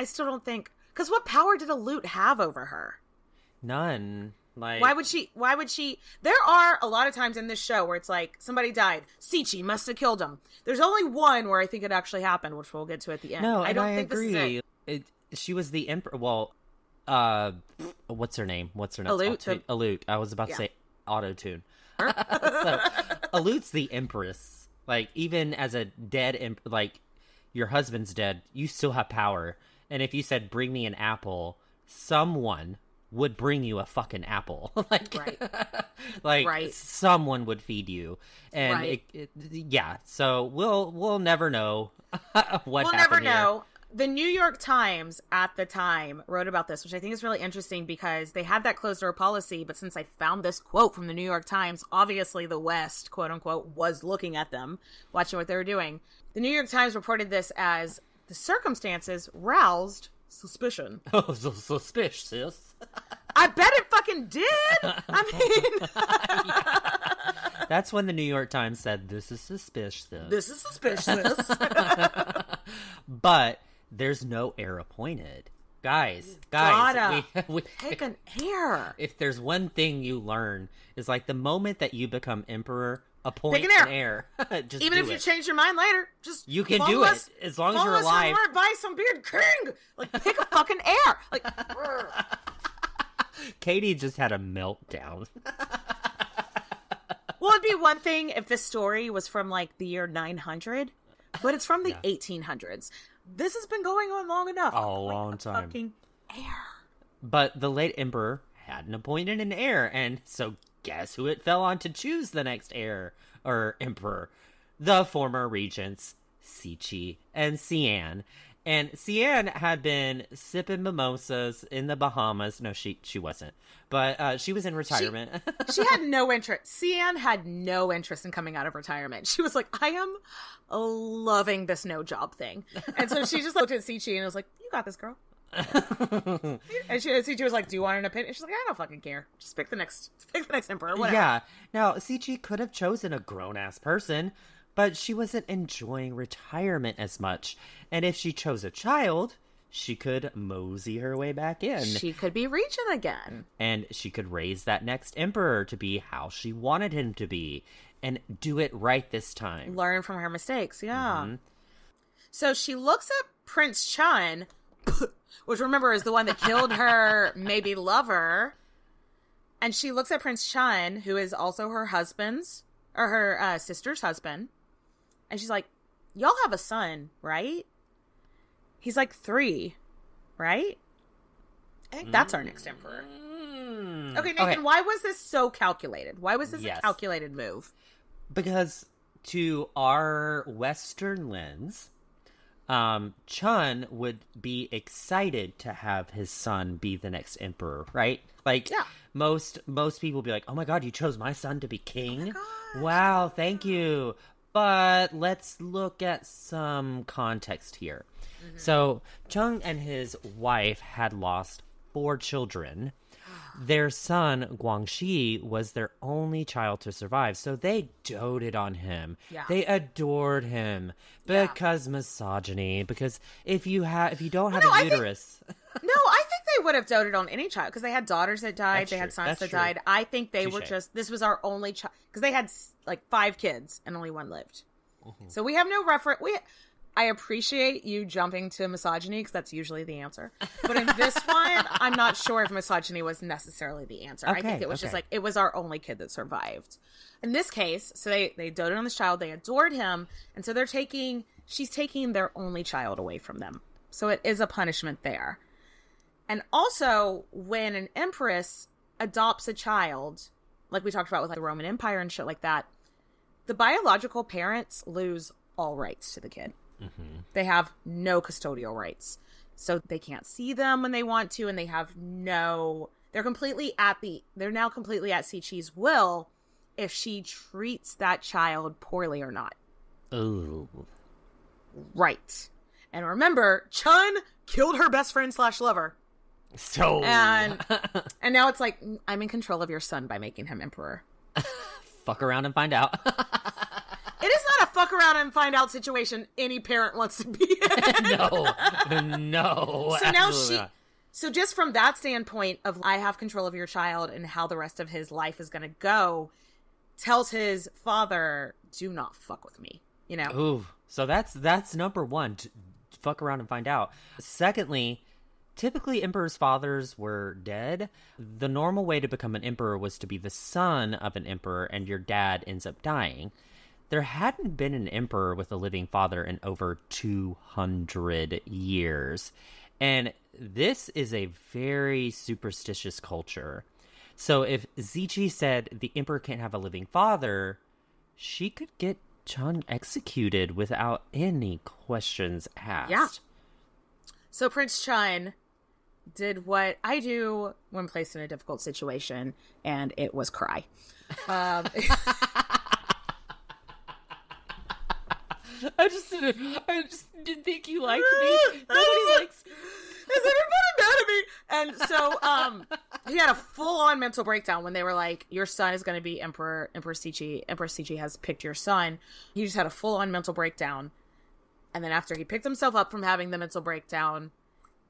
still don't think, because what power did Alut have over her? None. Like, why would she? There are a lot of times in this show where it's like somebody died. Cixi must have killed him. There's only one where I think it actually happened, which we'll get to at the end. No, I don't think agree. This is it. She was the emperor. Well, what's her name? Alut. I was about to say auto-tune. So, Alut's the empress. Like, even as a dead like, your husband's dead, you still have power. And if you said, bring me an apple, someone would bring you a fucking apple. Someone would feed you. And so we'll never know what happened. We'll never know. The New York Times at the time wrote about this, which I think is really interesting because they had that closed door policy. But since I found this quote from the New York Times, obviously the West, quote unquote, was looking at them, watching what they were doing. The New York Times reported this as the circumstances roused suspicion. Oh, so suspicious. I bet it fucking did. I mean, yeah. That's when the New York Times said, "This is suspicious. This is suspicious." But there's no heir appointed. Guys, we pick an heir. If there's one thing you learn, is like the moment that you become emperor, appoint pick an heir. Just even if you change your mind later, just you can do it as long as you're alive. By some beard king, like pick a fucking heir. Like, Katie just had a meltdown. Well, it'd be one thing if this story was from like the year 900, but it's from the 1800s. This has been going on long enough. A long time. Fucking heir. But the late emperor hadn't appointed an heir, and so guess who it fell on to choose the next heir or emperor? The former regents Cixi and Xian. And Xian had been sipping mimosas in the Bahamas. No, she wasn't. But she was in retirement. She had no interest. Xian had no interest in coming out of retirement. She was like, I am loving this no job thing. And so she just looked at Cixi and was like, you got this, girl. And Cixi was like, do you want an opinion? She's like, I don't fucking care. Just pick the next emperor, whatever. Yeah. Now, Cixi could have chosen a grown-ass person, but she wasn't enjoying retirement as much. And if she chose a child, she could mosey her way back in. She could be regent again. And she could raise that next emperor to be how she wanted him to be. And do it right this time. Learn from her mistakes, yeah. Mm-hmm. So she looks at Prince Chun, which remember is the one that killed her maybe lover. And she looks at Prince Chun, who is also her husband's, or her sister's husband. And she's like, y'all have a son, right? He's like 3, right? I think that's our next emperor. Okay, Nathan, why was this so calculated? Why was this a calculated move? Because to our Western lens, Chun would be excited to have his son be the next emperor, right? Like, most people would be like, oh my god, you chose my son to be king? Wow, thank you. But let's look at some context here. Mm-hmm. So, Chun and his wife had lost 4 children. Their son, Guangxi, was their only child to survive, so they doted on him. Yeah. They adored him because misogyny. Because if you don't have a uterus, I think they would have doted on any child because they had daughters that died, they had sons that died. I think they were this was our only child because they had like 5 kids and only 1 lived. Mm-hmm. So we have no reference. I appreciate you jumping to misogyny because that's usually the answer. But in this one, I'm not sure if misogyny was necessarily the answer. I think it was just like, it was our only kid that survived. In this case, so they doted on this child, they adored him, and so she's taking their only child away from them. So it is a punishment there. And also, when an empress adopts a child, like we talked about with like the Roman Empire and shit like that, the biological parents lose all rights to the kid. Mm-hmm. They have no custodial rights. So they can't see them when they want to, and they have they're now completely at Cixi's will if she treats that child poorly or not. Oh. Right. And remember, Chun killed her best friend / lover. So and now it's like, I'm in control of your son by making him emperor. Fuck around and find out. It is not a fuck around and find out situation any parent wants to be in. No. So now so just from that standpoint of I have control of your child and how the rest of his life is going to go, tells his father, do not fuck with me, you know? Ooh. So that's number 1, fuck around and find out. Secondly, typically emperors' fathers were dead. The normal way to become an emperor was to be the son of an emperor and your dad ends up dying. There hadn't been an emperor with a living father in over 200 years. And this is a very superstitious culture. So if Cixi said the emperor can't have a living father, she could get Chun executed without any questions asked. So Prince Chun did what I do when placed in a difficult situation, and it was cry. I just didn't think you liked me. Nobody likes me. Is everybody mad at me? And so he had a full-on mental breakdown when they were like, your son is going to be Empress Cixi. Empress Cixi has picked your son. He just had a full-on mental breakdown. And then after he picked himself up from having the mental breakdown,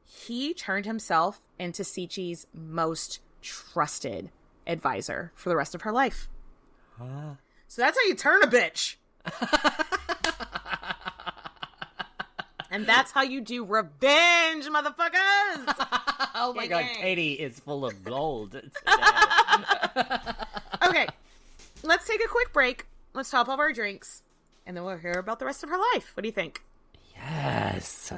he turned himself into Cixi's most trusted advisor for the rest of her life. Huh? So that's how you turn a bitch. And that's how you do revenge, motherfuckers! Oh my god, Katie is full of gold today. Okay, let's take a quick break. Let's top off our drinks. And then we'll hear about the rest of her life. What do you think? Yes.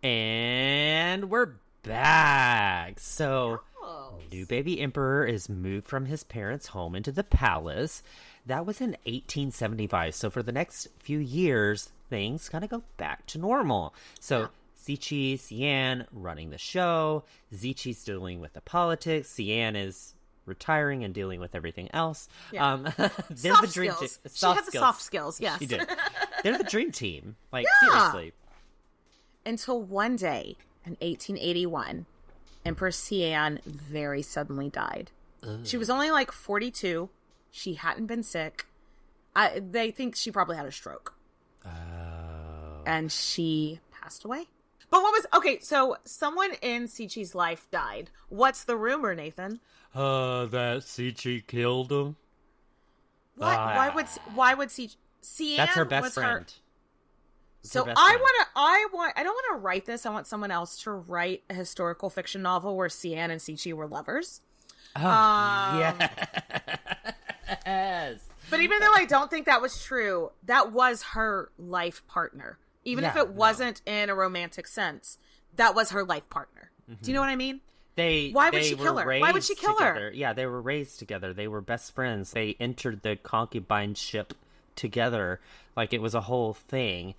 And we're back. So, new baby emperor is moved from his parents' home into the palace. That was in 1875. So for the next few years, things kind of go back to normal. So Cixi, Xian running the show. Zichi's dealing with the politics. Xian is retiring and dealing with everything else. Yeah. They're the dream team. She has the soft skills, yes. She did. They're the dream team. Like, Yeah. seriously. Until one day in 1881, Empress Xian very suddenly died. She was only like 42. She hadn't been sick. They think she probably had a stroke. And she passed away. But what was... Okay, so someone in Cixi's life died. What's the rumor, Nathan? That Cixi killed him. What? Why would Cixi... Xian That's her best was friend. So I don't want to write this. I want someone else to write a historical fiction novel where Xian and Cixi were lovers. Yes. But even though I don't think that was true, that was her life partner. Even if it wasn't in a romantic sense, that was her life partner. Do you know what I mean? Why would she kill her? Why would she kill her? Yeah, they were raised together. They were best friends. They entered the concubineship together. Like, it was a whole thing.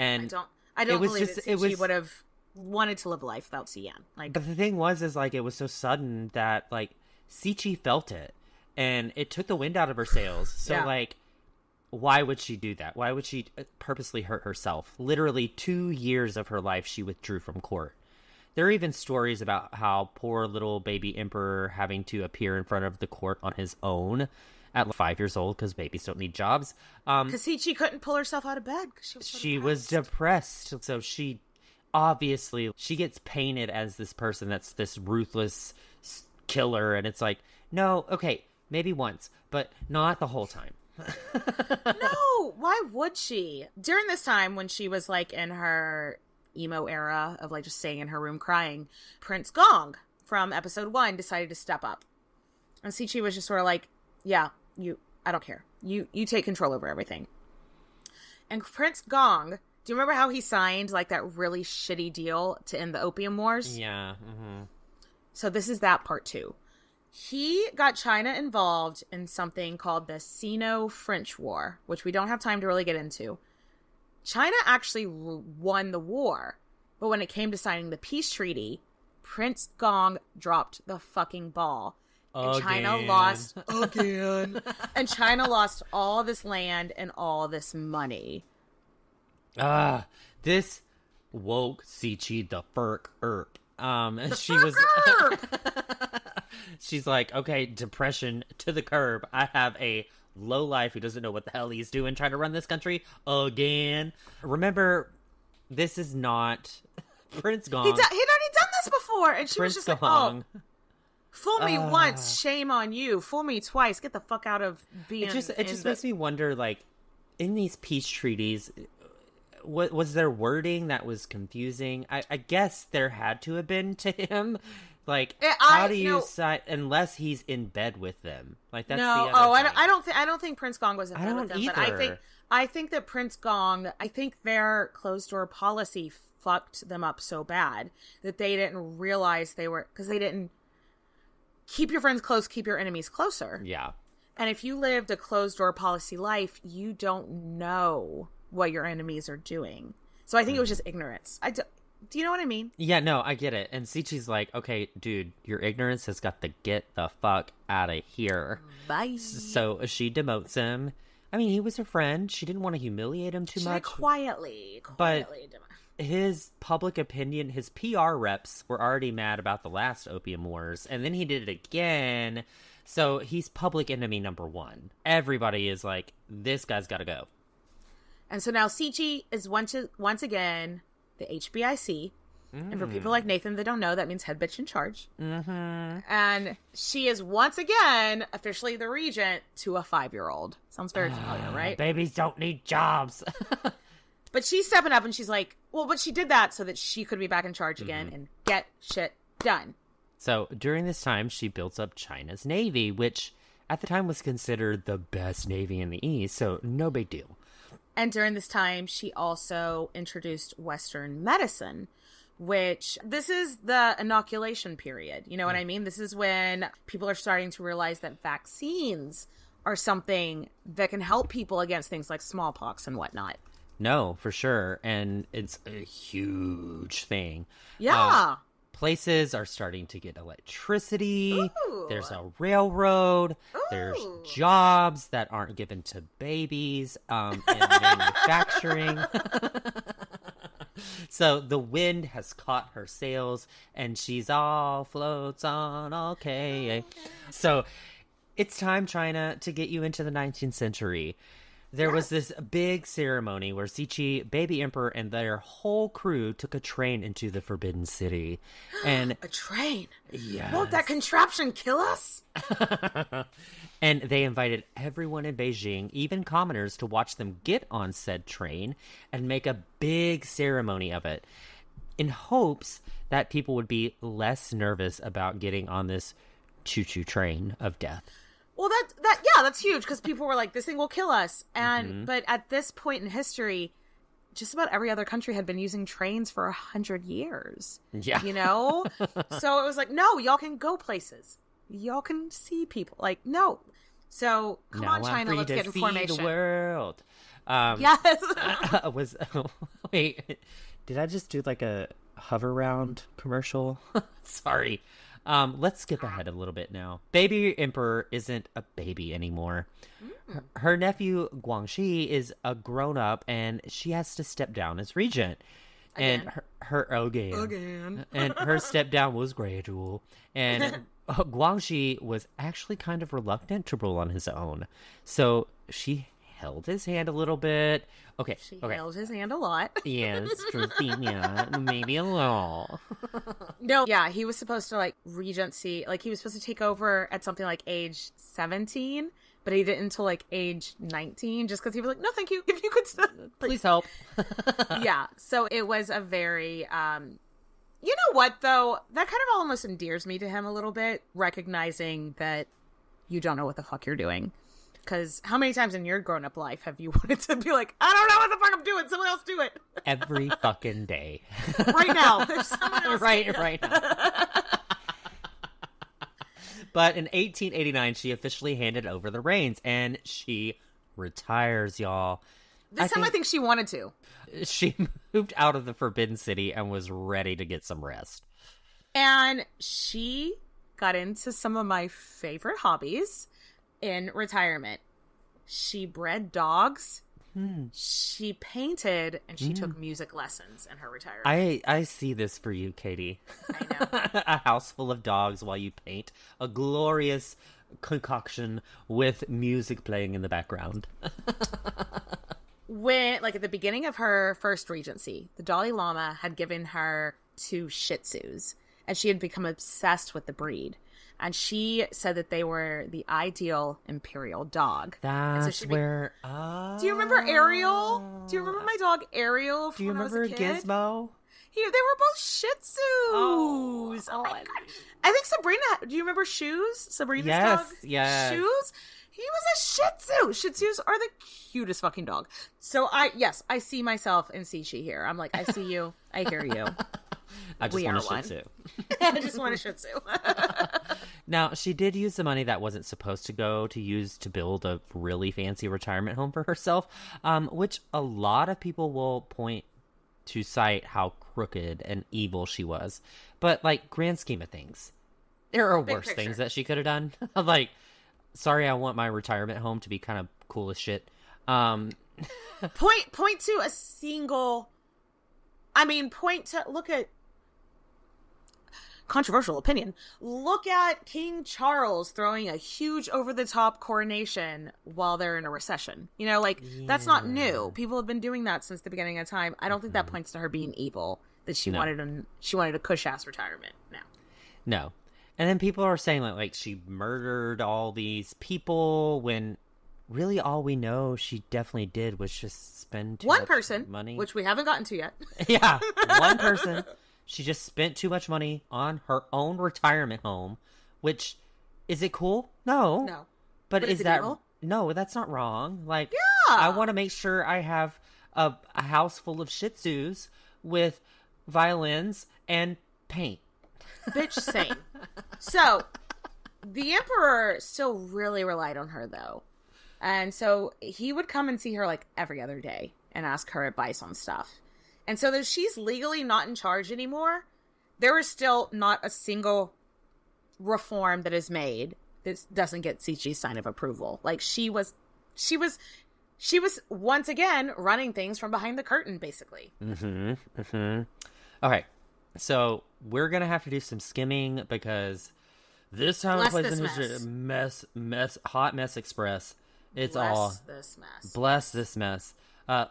And I don't believe that Cixi would have wanted to live life without Xian. Like, but the thing was, like, it was so sudden that, like, Cixi felt it. And it took the wind out of her sails. So, like, why would she do that? Why would she purposely hurt herself? Literally 2 years of her life, she withdrew from court. There are even stories about how poor little baby emperor having to appear in front of the court on his own at 5 years old, because babies don't need jobs. Because Cixi couldn't pull herself out of bed. She was depressed. So she gets painted as this person that's this ruthless killer. And it's like, no, okay, maybe once, but not the whole time. No, why would she? During this time when she was like in her emo era of like just staying in her room crying, Prince Gong from episode 1 decided to step up. And Cixi was just sort of like, yeah, I don't care. You take control over everything. And Prince Gong, do you remember how he signed like that really shitty deal to end the Opium Wars? Yeah. Mm-hmm. So this is that part 2. He got China involved in something called the Sino-French War, which we don't have time to really get into. China actually won the war, but when it came to signing the peace treaty, Prince Gong dropped the fucking ball. And China lost again. And China lost all this land and all this money. This woke Cixi the Ferk Erp. She was she's like, okay, depression to the curb. I have a low life who doesn't know what the hell he's doing trying to run this country again. Remember, this is not Prince Gong. He'd already done this before, and she was just Gong. like, oh, fool me once, shame on you. Fool me twice, get the fuck out of being... It just makes me wonder, like, in these peace treaties, was there wording that was confusing? I guess there had to have been to him. Like, how do you sign unless he's in bed with them? Like, that's the other thing. I don't think Prince Gong was in bed with them. Either. But I think that Prince Gong, I think their closed door policy fucked them up so bad that they didn't realize because they didn't keep your friends close, keep your enemies closer. Yeah. And if you lived a closed-door policy life, you don't know what your enemies are doing. So I think it was just ignorance. Do you know what I mean? Yeah, no, I get it. And Cichi's like, okay, dude, your ignorance has got to get the fuck out of here. Bye. So she demotes him. I mean, he was her friend. She didn't want to humiliate him too much. Quietly His public opinion, his PR reps were already mad about the last Opium Wars. And then he did it again. So he's public enemy number one. Everybody is like, this guy's got to go. And so now Cixi is once again the HBIC. And for people like Nathan that don't know, that means head bitch in charge. Mm-hmm. And she is once again officially the regent to a 5-year-old. Sounds very familiar, right? Babies don't need jobs. But she's stepping up and she's like, well, but she did that so that she could be back in charge again and get shit done. So during this time, she builds up China's navy, which at the time was considered the best navy in the East, so no big deal. And during this time, she also introduced Western medicine, which this is the inoculation period. You know what I mean? This is when people are starting to realize that vaccines are something that can help people against things like smallpox and whatnot. No, for sure. And it's a huge thing. Yeah. Places are starting to get electricity. Ooh. There's a railroad. Ooh. There's jobs that aren't given to babies in manufacturing. So the wind has caught her sails and she's all floats on okay. So it's time, China, to get you into the 19th century. There was this big ceremony where Cixi, baby emperor, and their whole crew took a train into the Forbidden City. And a train? Yes. Won't that contraption kill us? And they invited everyone in Beijing, even commoners, to watch them get on said train and make a big ceremony of it, in hopes that people would be less nervous about getting on this choo-choo train of death. Well, that's huge, because people were like, this thing will kill us. And but at this point in history, just about every other country had been using trains for 100 years. Yeah. You know? So it was like, no, y'all can go places. Y'all can see people. Like, no. So come now on, China, let's get in formation. The world. Yes. Wait, did I just do like a hover round commercial? Sorry. Let's skip ahead a little bit now. Baby Emperor isn't a baby anymore. Her nephew Guangxi is a grown-up, and she has to step down as regent. Again. And her Again. and her step down was gradual. And Guangxi was actually kind of reluctant to rule on his own. So she held his hand a little bit. Okay. She held his hand a lot. Yes, Christina, maybe a little. No, yeah, he was supposed to, like, regency, like, he was supposed to take over at something like age 17, but he didn't until, like, age 19, just because he was like, no, thank you, if you could like, Please help. Yeah, so it was a very, you know what, though? That kind of almost endears me to him a little bit, recognizing that you don't know what the fuck you're doing. Because how many times in your grown-up life have you wanted to be like, I don't know what the fuck I'm doing, someone else do it. Every fucking day. Right now. There's someone else right now. But in 1889, she officially handed over the reins, and she retires, y'all. I think she wanted to. She moved out of the Forbidden City and was ready to get some rest. And she got into some of my favorite hobbies in retirement. She bred dogs, she painted, and she took music lessons in her retirement. I see this for you, Katie. I know. A house full of dogs while you paint. A glorious concoction with music playing in the background. When, like, at the beginning of her first regency, the Dalai Lama had given her 2 Shih Tzus, and she had become obsessed with the breed. And she said that they were the ideal imperial dog. That's where... Do you remember Ariel? Do you remember my dog Ariel from when I was a kid? Do you remember Gizmo? They were both Shih Tzus. Oh my God. I think Sabrina... Do you remember Shoes? Sabrina's dog? Yes. Shoes? He was a Shih Tzu. Shih Tzus are the cutest fucking dog. So I see myself in Cixi here. I'm like, I see you. I hear you. I just want a Shih Tzu. I just want a Shih Tzu. Now, she did use the money that wasn't supposed to go to build a really fancy retirement home for herself, which a lot of people will point to cite how crooked and evil she was. But, like, grand scheme of things, there are worse things that she could have done. Like, sorry, I want my retirement home to be kind of cool as shit. Point to a single... look at... Controversial opinion. Look at King Charles throwing a huge over-the-top coronation while they're in a recession. You know, like, that's not new. People have been doing that since the beginning of time. I don't think that points to her being evil, that she wanted a cush-ass retirement. No. And then people are saying, like, she murdered all these people, when really all we know she definitely did was just spend too much money. Which we haven't gotten to yet. Yeah, one person. She just spent too much money on her own retirement home, which, is it cool? No. No. But is that evil? No, that's not wrong. Like, yeah. I want to make sure I have a house full of Shih Tzus with violins and paint. Bitch, same. So, the Emperor still really relied on her, though. And so, he would come and see her, like, every other day and ask her advice on stuff. And so, though she's legally not in charge anymore, there is still not a single reform that is made that doesn't get Cixi's sign of approval. Like, she was once again running things from behind the curtain, basically. Okay, so we're gonna have to do some skimming because this time it plays in hot mess express. It's bless this mess.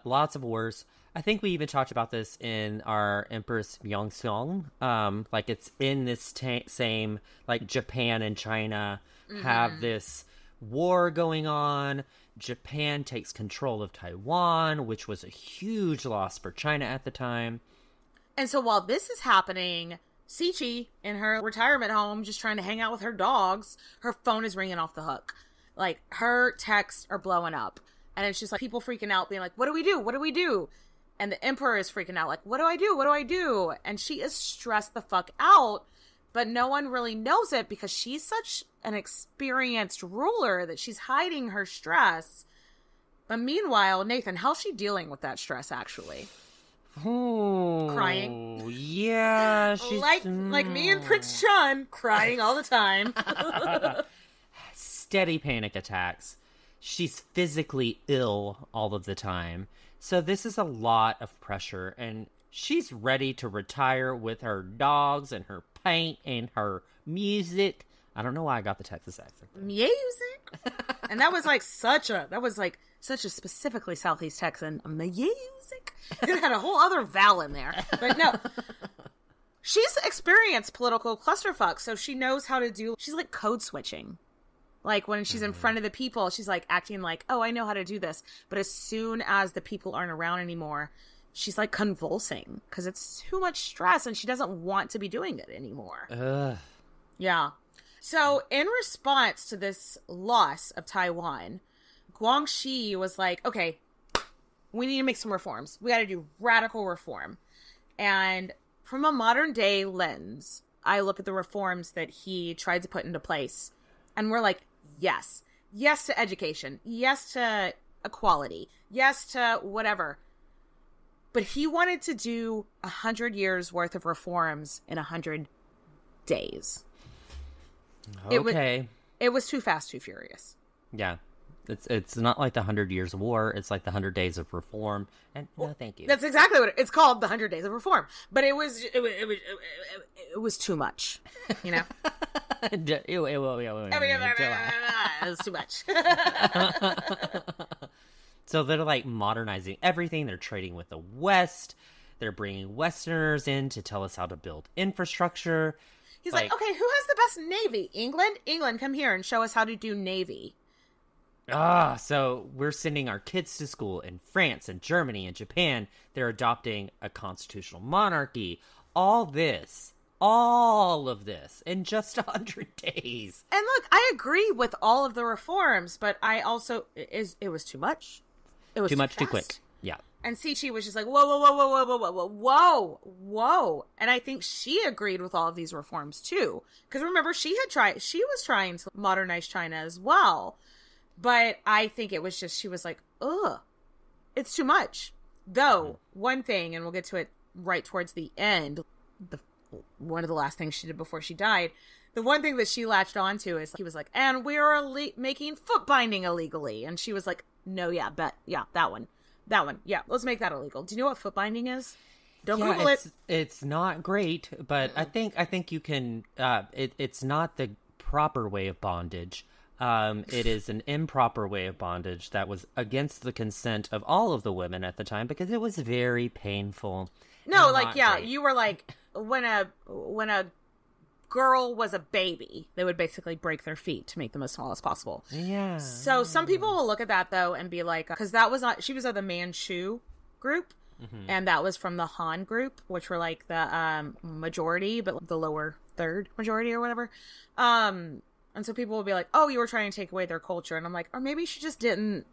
Lots of wars. I think we even talked about this in our Empress Myeongseong. Like, it's in this same, like, Japan and China have this war going on. Japan takes control of Taiwan, which was a huge loss for China at the time. And so while this is happening, Cixi, in her retirement home, just trying to hang out with her dogs, her phone is ringing off the hook. Like, her texts are blowing up. And it's just, like, people freaking out, being like, what do we do? What do we do? And the Emperor is freaking out, like, what do I do? What do I do? And she is stressed the fuck out, but no one really knows it because she's such an experienced ruler that she's hiding her stress. But meanwhile, Nathan, how's she dealing with that stress, actually? Crying. Yeah, she's... Like me and Prince Chun, crying all the time. Steady panic attacks. She's physically ill all of the time. So this is a lot of pressure, and she's ready to retire with her dogs and her paint and her music. I don't know why I got the Texas accent. Music? And that was such a specifically Southeast Texan music. It had a whole other vowel in there. But no. She's experienced political clusterfuck, so she knows how to do, she's like code switching. Like, when she's in front of the people, she's, like, acting like, oh, I know how to do this. But as soon as the people aren't around anymore, she's, like, convulsing. Because it's too much stress, and she doesn't want to be doing it anymore. Ugh. Yeah. So, in response to this loss of Taiwan, Guangxi was like, okay, we need to make some reforms. We got to do radical reform. And from a modern-day lens, I look at the reforms that he tried to put into place. And we're like, yes. Yes to education. Yes to equality. Yes to whatever. But he wanted to do 100 years worth of reforms in 100 days. Okay. It was too fast, too furious. Yeah. It's not like the 100 Years' War. It's like the 100 Days of Reform. And no, thank you. That's exactly what it's called, the 100 Days of Reform. But it was too much, you know? It was too much. So they're, like, modernizing everything. They're trading with the West. They're bringing Westerners in to tell us how to build infrastructure. He's like, okay, who has the best navy? England? England, come here and show us how to do navy. So we're sending our kids to school in France and Germany and Japan. They're adopting a constitutional monarchy. All of this in just 100 days. And look, I agree with all of the reforms, but I also, it was too much. It was too much, fast. too quick. Yeah. And Cixi was just like, whoa, whoa, whoa, whoa, whoa, whoa, whoa, whoa, whoa. And I think she agreed with all of these reforms too. Because remember, she was trying to modernize China as well. But I think it was just, she was like, ugh, it's too much. Though, one thing, and we'll get to it right towards the end, one of the last things she did before she died, the one thing that she latched onto is, he was like, and we're making foot binding illegally. And she was like, no, yeah, that one. Yeah, let's make that illegal. Do you know what foot binding is? Don't Google it. It's not great, but I think you can, it's not the proper way of bondage. It is an improper way of bondage that was against the consent of all of the women at the time because it was very painful. No, like, yeah, great. You were like, when a girl was a baby, they would basically break their feet to make them as small as possible. Yeah. So some people will look at that, though, and be like, because that was not, she was of the Manchu group, and that was from the Han group, which were like the majority, but the lower third majority or whatever. And so people will be like, oh, you were trying to take away their culture. And I'm like, or maybe she just didn't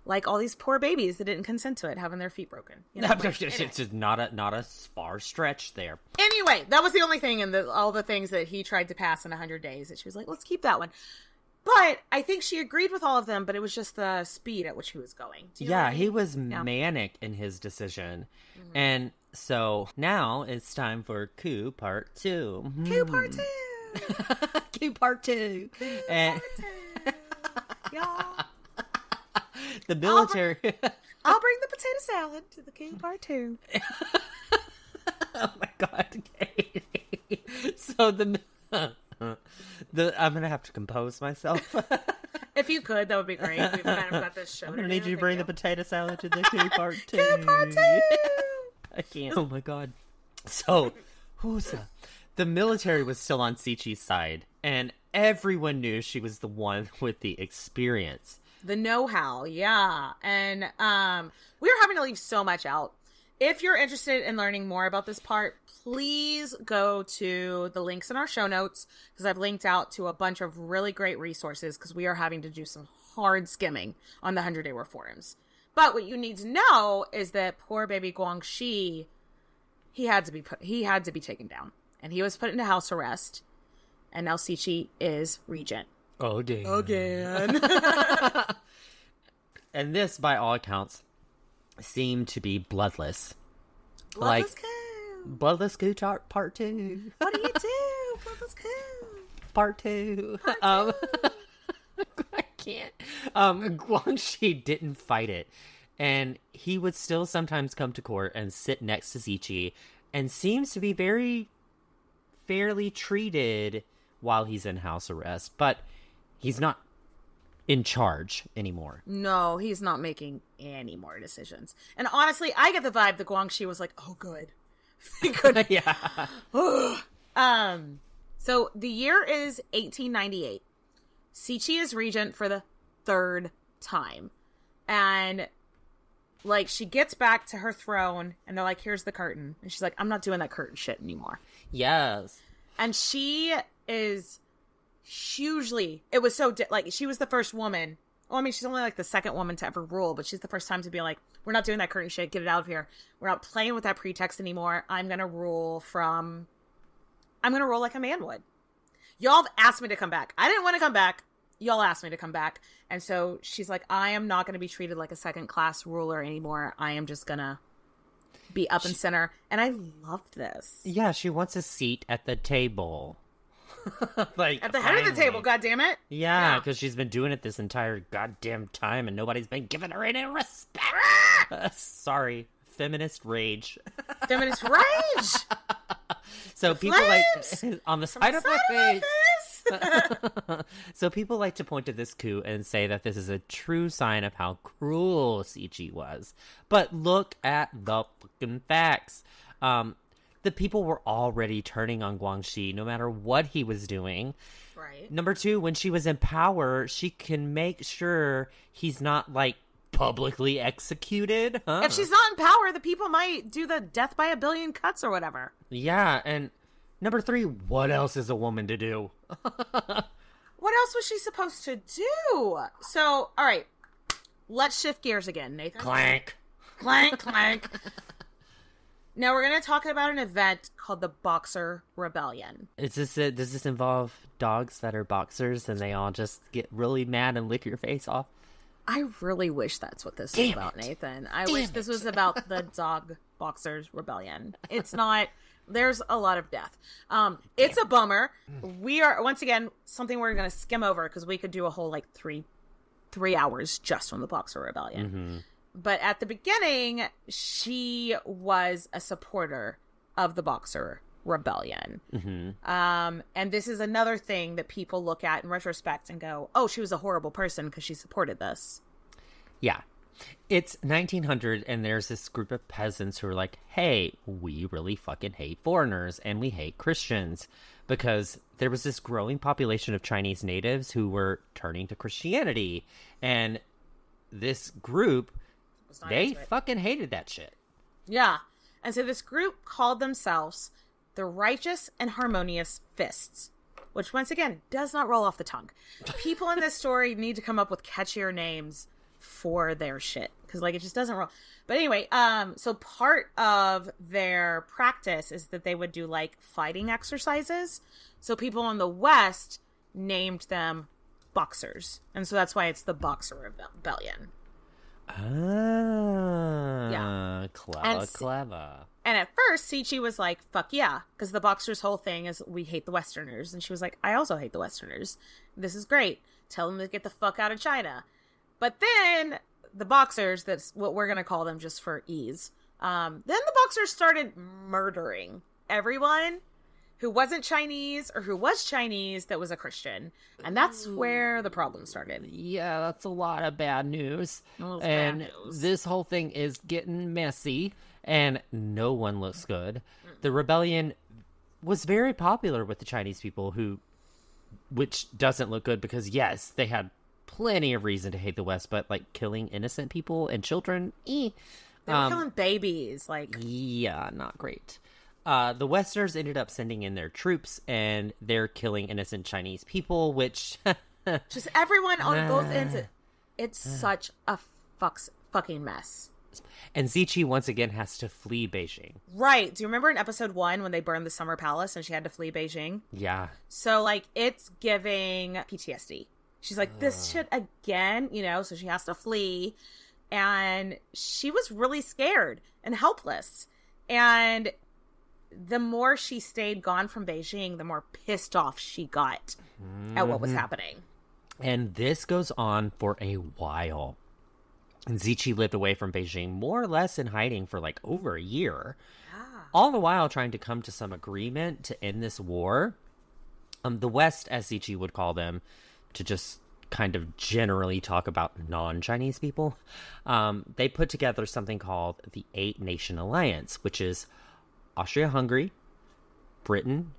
like all these poor babies that didn't consent to it having their feet broken. You know, like, it's just not a far stretch there. Anyway, that was the only thing in all the things that he tried to pass in 100 days that she was like, let's keep that one. But I think she agreed with all of them, but it was just the speed at which he was going. Yeah, he was manic in his decision. And so now it's time for coup part 2. Coup part 2. Coup part 2. And y'all. The military. I'll bring the potato salad to the coup part 2. Oh my God, Katie. So I'm gonna have to compose myself. If you could, that would be great. We've kind of got this show. I'm gonna need you to bring the potato salad to the coup part 2. Coup part 2. I can't. Oh my God. So, the military was still on Cixi's side, and everyone knew she was the one with the experience. The know-how, yeah. And we were having to leave so much out. If you're interested in learning more about this part, please go to the links in our show notes, because I've linked out to a bunch of really great resources, because we are having to do some hard skimming on the 100-Day Reforms. But what you need to know is that poor baby Guangxi, he had to be taken down. And he was put into house arrest. And now Cixi is regent. Again. And this, by all accounts, seemed to be bloodless. Bloodless coup part 2. What do you do? Bloodless coup. Part 2. I can't. Guangxi didn't fight it. And he would still sometimes come to court and sit next to Cixi, and seems to be very fairly treated while he's in house arrest. But he's not in charge anymore. No, he's not making any more decisions. And honestly, I get the vibe that Guangxi was like, oh, good. Good. Yeah. So the year is 1898. Cixi is regent for the 3rd time. And, like, she gets back to her throne, and they're like, here's the curtain. And she's like, I'm not doing that curtain shit anymore. Yes. And she is hugely, it was so, she was the first woman. Well, I mean, she's only like the second woman to ever rule, but she's the first time to be like, we're not doing that curtain shit. Get it out of here. We're not playing with that pretext anymore. I'm going to rule like a man would. Y'all have asked me to come back. I didn't want to come back. Y'all asked me to come back. And so she's like, I am not going to be treated like a second-class ruler anymore. I am just going to be up and center. And I loved this. Yeah, she wants a seat at the table. Like, at the head of the table, goddammit. Yeah, because she's been doing it this entire goddamn time, and nobody's been giving her any respect. Sorry, feminist rage. Feminist rage. So the people flames. Like on the side of my face. So people like to point to this coup and say that this is a true sign of how cruel Cixi was. But look at the fucking facts. The people were already turning on Guangxi no matter what he was doing. Right. Number 2, when she was in power, she can make sure he's not, like, publicly executed. Huh? If she's not in power, the people might do the death by a billion cuts or whatever. Yeah, and number 3, what else is a woman to do? What else was she supposed to do? So, all right, let's shift gears again, Nathan. Clank. Clank, clank. Now we're going to talk about an event called the Boxer Rebellion. Does this involve dogs that are boxers and they all just get really mad and lick your face off? I really wish that's what this was about, Nathan. I wish this was about the Dog Boxers Rebellion. It's not. There's a lot of death. It's a bummer. We are, once again, something we're going to skim over because we could do a whole like three hours just on the Boxer Rebellion. Mm-hmm. But at the beginning, she was a supporter of the Boxer Rebellion. Mm-hmm. And this is another thing that people look at in retrospect and go, oh, she was a horrible person because she supported this. Yeah. It's 1900 and there's this group of peasants who are like, hey, we really fucking hate foreigners and we hate Christians, because there was this growing population of Chinese natives who were turning to Christianity. And this group, they fucking hated that shit. Yeah. And so this group called themselves the Righteous and Harmonious Fists, which once again does not roll off the tongue. People in this story need to come up with catchier names for their shit, because like it just doesn't roll. But anyway, so part of their practice is that they would do like fighting exercises. So people in the West named them boxers, and so that's why it's the Boxer Rebellion. Ah, yeah, clever. And at first, Cixi was like, fuck yeah, because the Boxers' whole thing is we hate the Westerners. And she was like, I also hate the Westerners. This is great. Tell them to get the fuck out of China. But then the Boxers, that's what we're going to call them just for ease, then the Boxers started murdering everyone who wasn't Chinese or who was Chinese that was a Christian. And that's where the problem started. Yeah, that's a lot of bad news. And this whole thing is getting messy, and no one looks good. The rebellion was very popular with the Chinese people, which doesn't look good because, yes, they had plenty of reason to hate the West, but like killing innocent people and children, They were killing babies, like... Yeah, not great. The Westerners ended up sending in their troops, and they're killing innocent Chinese people, which... just everyone on both ends. It's such a fucking mess. And Cixi once again has to flee Beijing. Right. Do you remember in episode 1 when they burned the Summer Palace and she had to flee Beijing? Yeah. So, like, it's giving PTSD. She's like, this shit again, so she has to flee. And she was really scared and helpless. And the more she stayed gone from Beijing, the more pissed off she got at what was happening. And this goes on for a while. And Cixi lived away from Beijing more or less in hiding for like over a year. Yeah. All the while trying to come to some agreement to end this war. The West, as Cixi would call them, to just kind of generally talk about non-Chinese people, they put together something called the 8-Nation Alliance, which is Austria-Hungary, Britain,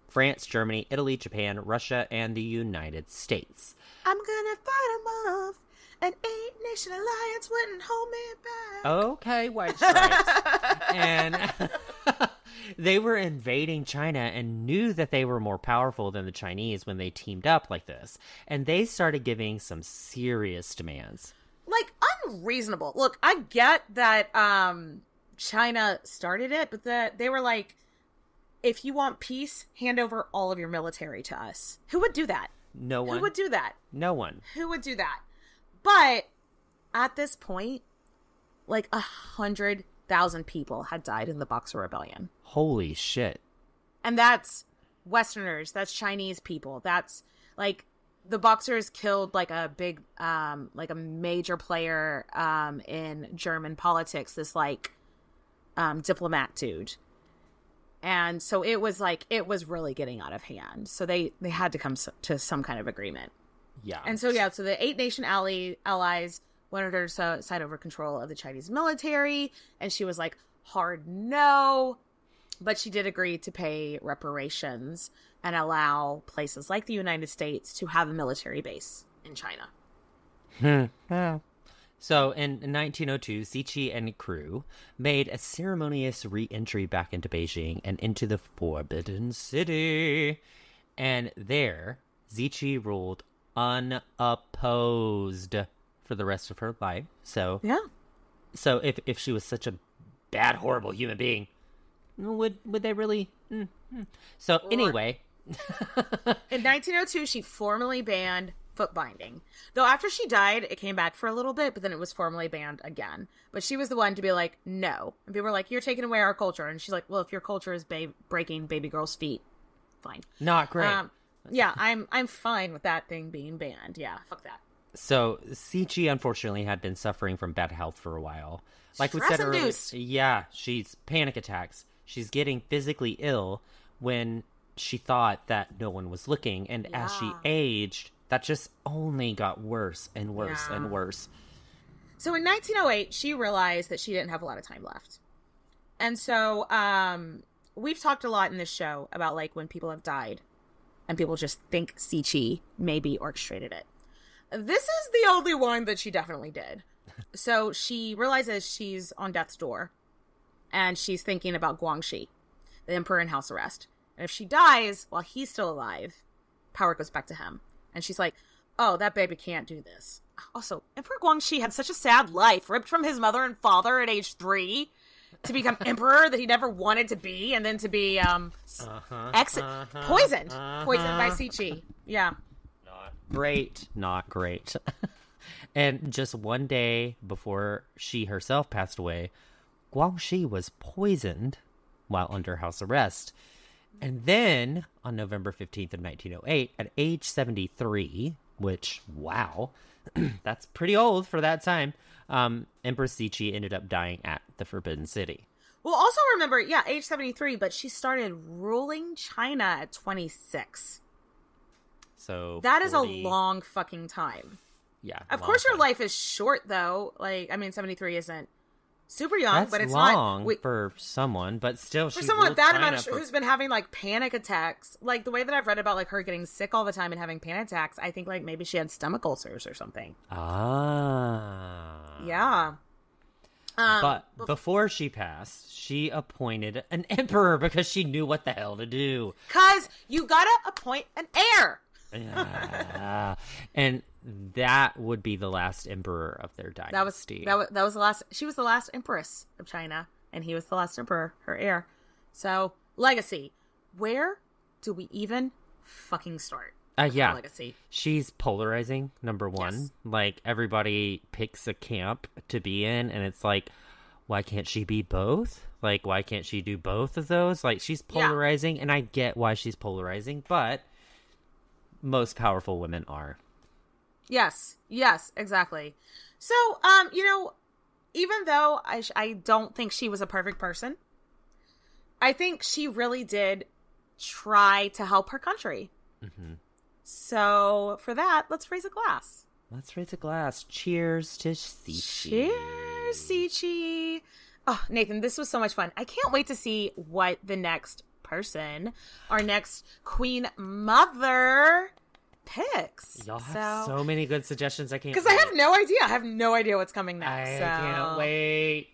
France, Germany, Italy, Japan, Russia, and the United States. I'm gonna fight them off. An 8-Nation Alliance wouldn't hold me back. Okay, White Stripes. And they were invading China and knew that they were more powerful than the Chinese when they teamed up like this. And they started giving some serious demands. Like, unreasonable. Look, I get that China started it, but they were like, if you want peace, hand over all of your military to us. Who would do that? No one. Who would do that? No one. Who would do that? But at this point, like 100,000 people had died in the Boxer Rebellion. Holy shit. And that's Westerners. That's Chinese people. That's like the Boxers killed like a big, like a major player in German politics, this like diplomat dude. And so it was really getting out of hand. So they had to come to some kind of agreement. Yeah. And so, so the 8-Nation allies wanted her to side over control of the Chinese military. And she was like, hard no. But she did agree to pay reparations and allow places like the United States to have a military base in China. Yeah. So in 1902, Cixi and crew made a ceremonious re-entry back into Beijing and into the Forbidden City. And there, Cixi ruled unopposed for the rest of her life. So yeah, So if she was such a bad, horrible human being, would they really? So anyway. In 1902, she formally banned foot binding. Though after she died, it came back for a little bit, but then it was formally banned again. But she was the one to be like, no. And people were like, you're taking away our culture. And she's like, well, if your culture is breaking baby girls' feet, fine. Not great. Yeah, I'm fine with that thing being banned. Yeah, fuck that. So Cixi unfortunately had been suffering from bad health for a while. Like we said earlier, yeah, she's panic attacks. She's getting physically ill when she thought that no one was looking, and as she aged, that just only got worse and worse and worse. So in 1908, she realized that she didn't have a lot of time left. And so we've talked a lot in this show about like when people have died and people just think Cixi maybe orchestrated it. This is the only one that she definitely did. So she realizes she's on death's door and she's thinking about Guangxi, the emperor in house arrest. And if she dies while he's still alive, power goes back to him. And she's like, oh, that baby can't do this. Also, Emperor Guangxi had such a sad life, ripped from his mother and father at age 3 to become emperor that he never wanted to be, and then to be poisoned by Cixi. Yeah. Not great. And just one day before she herself passed away, Guangxi was poisoned while under house arrest. And then, on November 15th of 1908, at age 73, which, wow, that's pretty old for that time, Empress Cixi ended up dying at the Forbidden City. Well, also remember, age 73, but she started ruling China at 26. So that is a long fucking time. Yeah. Of course your life is short, though. Like, I mean, 73 isn't super young, that's but it's long not for someone, but still, for someone with that amount of who's been having like panic attacks. Like the way that I've read about like her getting sick all the time and having panic attacks, I think like maybe she had stomach ulcers or something. Yeah. But before she passed, she appointed an emperor because she knew what the hell to do. 'Cause you gotta appoint an heir. Yeah. And that would be the last emperor of their dynasty. That was the last. She was the last empress of China, and he was the last emperor, her heir. So legacy. Where do we even fucking start? Yeah. Legacy. She's polarizing, number one. Yes. Like, everybody picks a camp to be in, and it's like, why can't she be both? Like, why can't she do both of those? Like, she's polarizing, and I get why she's polarizing, but most powerful women are. Yes, exactly. So, even though I don't think she was a perfect person, I think she really did try to help her country. Mm-hmm. So, for that, let's raise a glass. Let's raise a glass. Cheers to Cixi. Cheers, Cixi. Oh, Nathan, this was so much fun. I can't wait to see what the next person, our next queen mother, picks. Y'all have so many good suggestions. I can't because I have no idea. I have no idea what's coming next. I can't wait.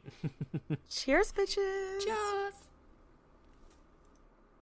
Cheers, bitches. Cheers.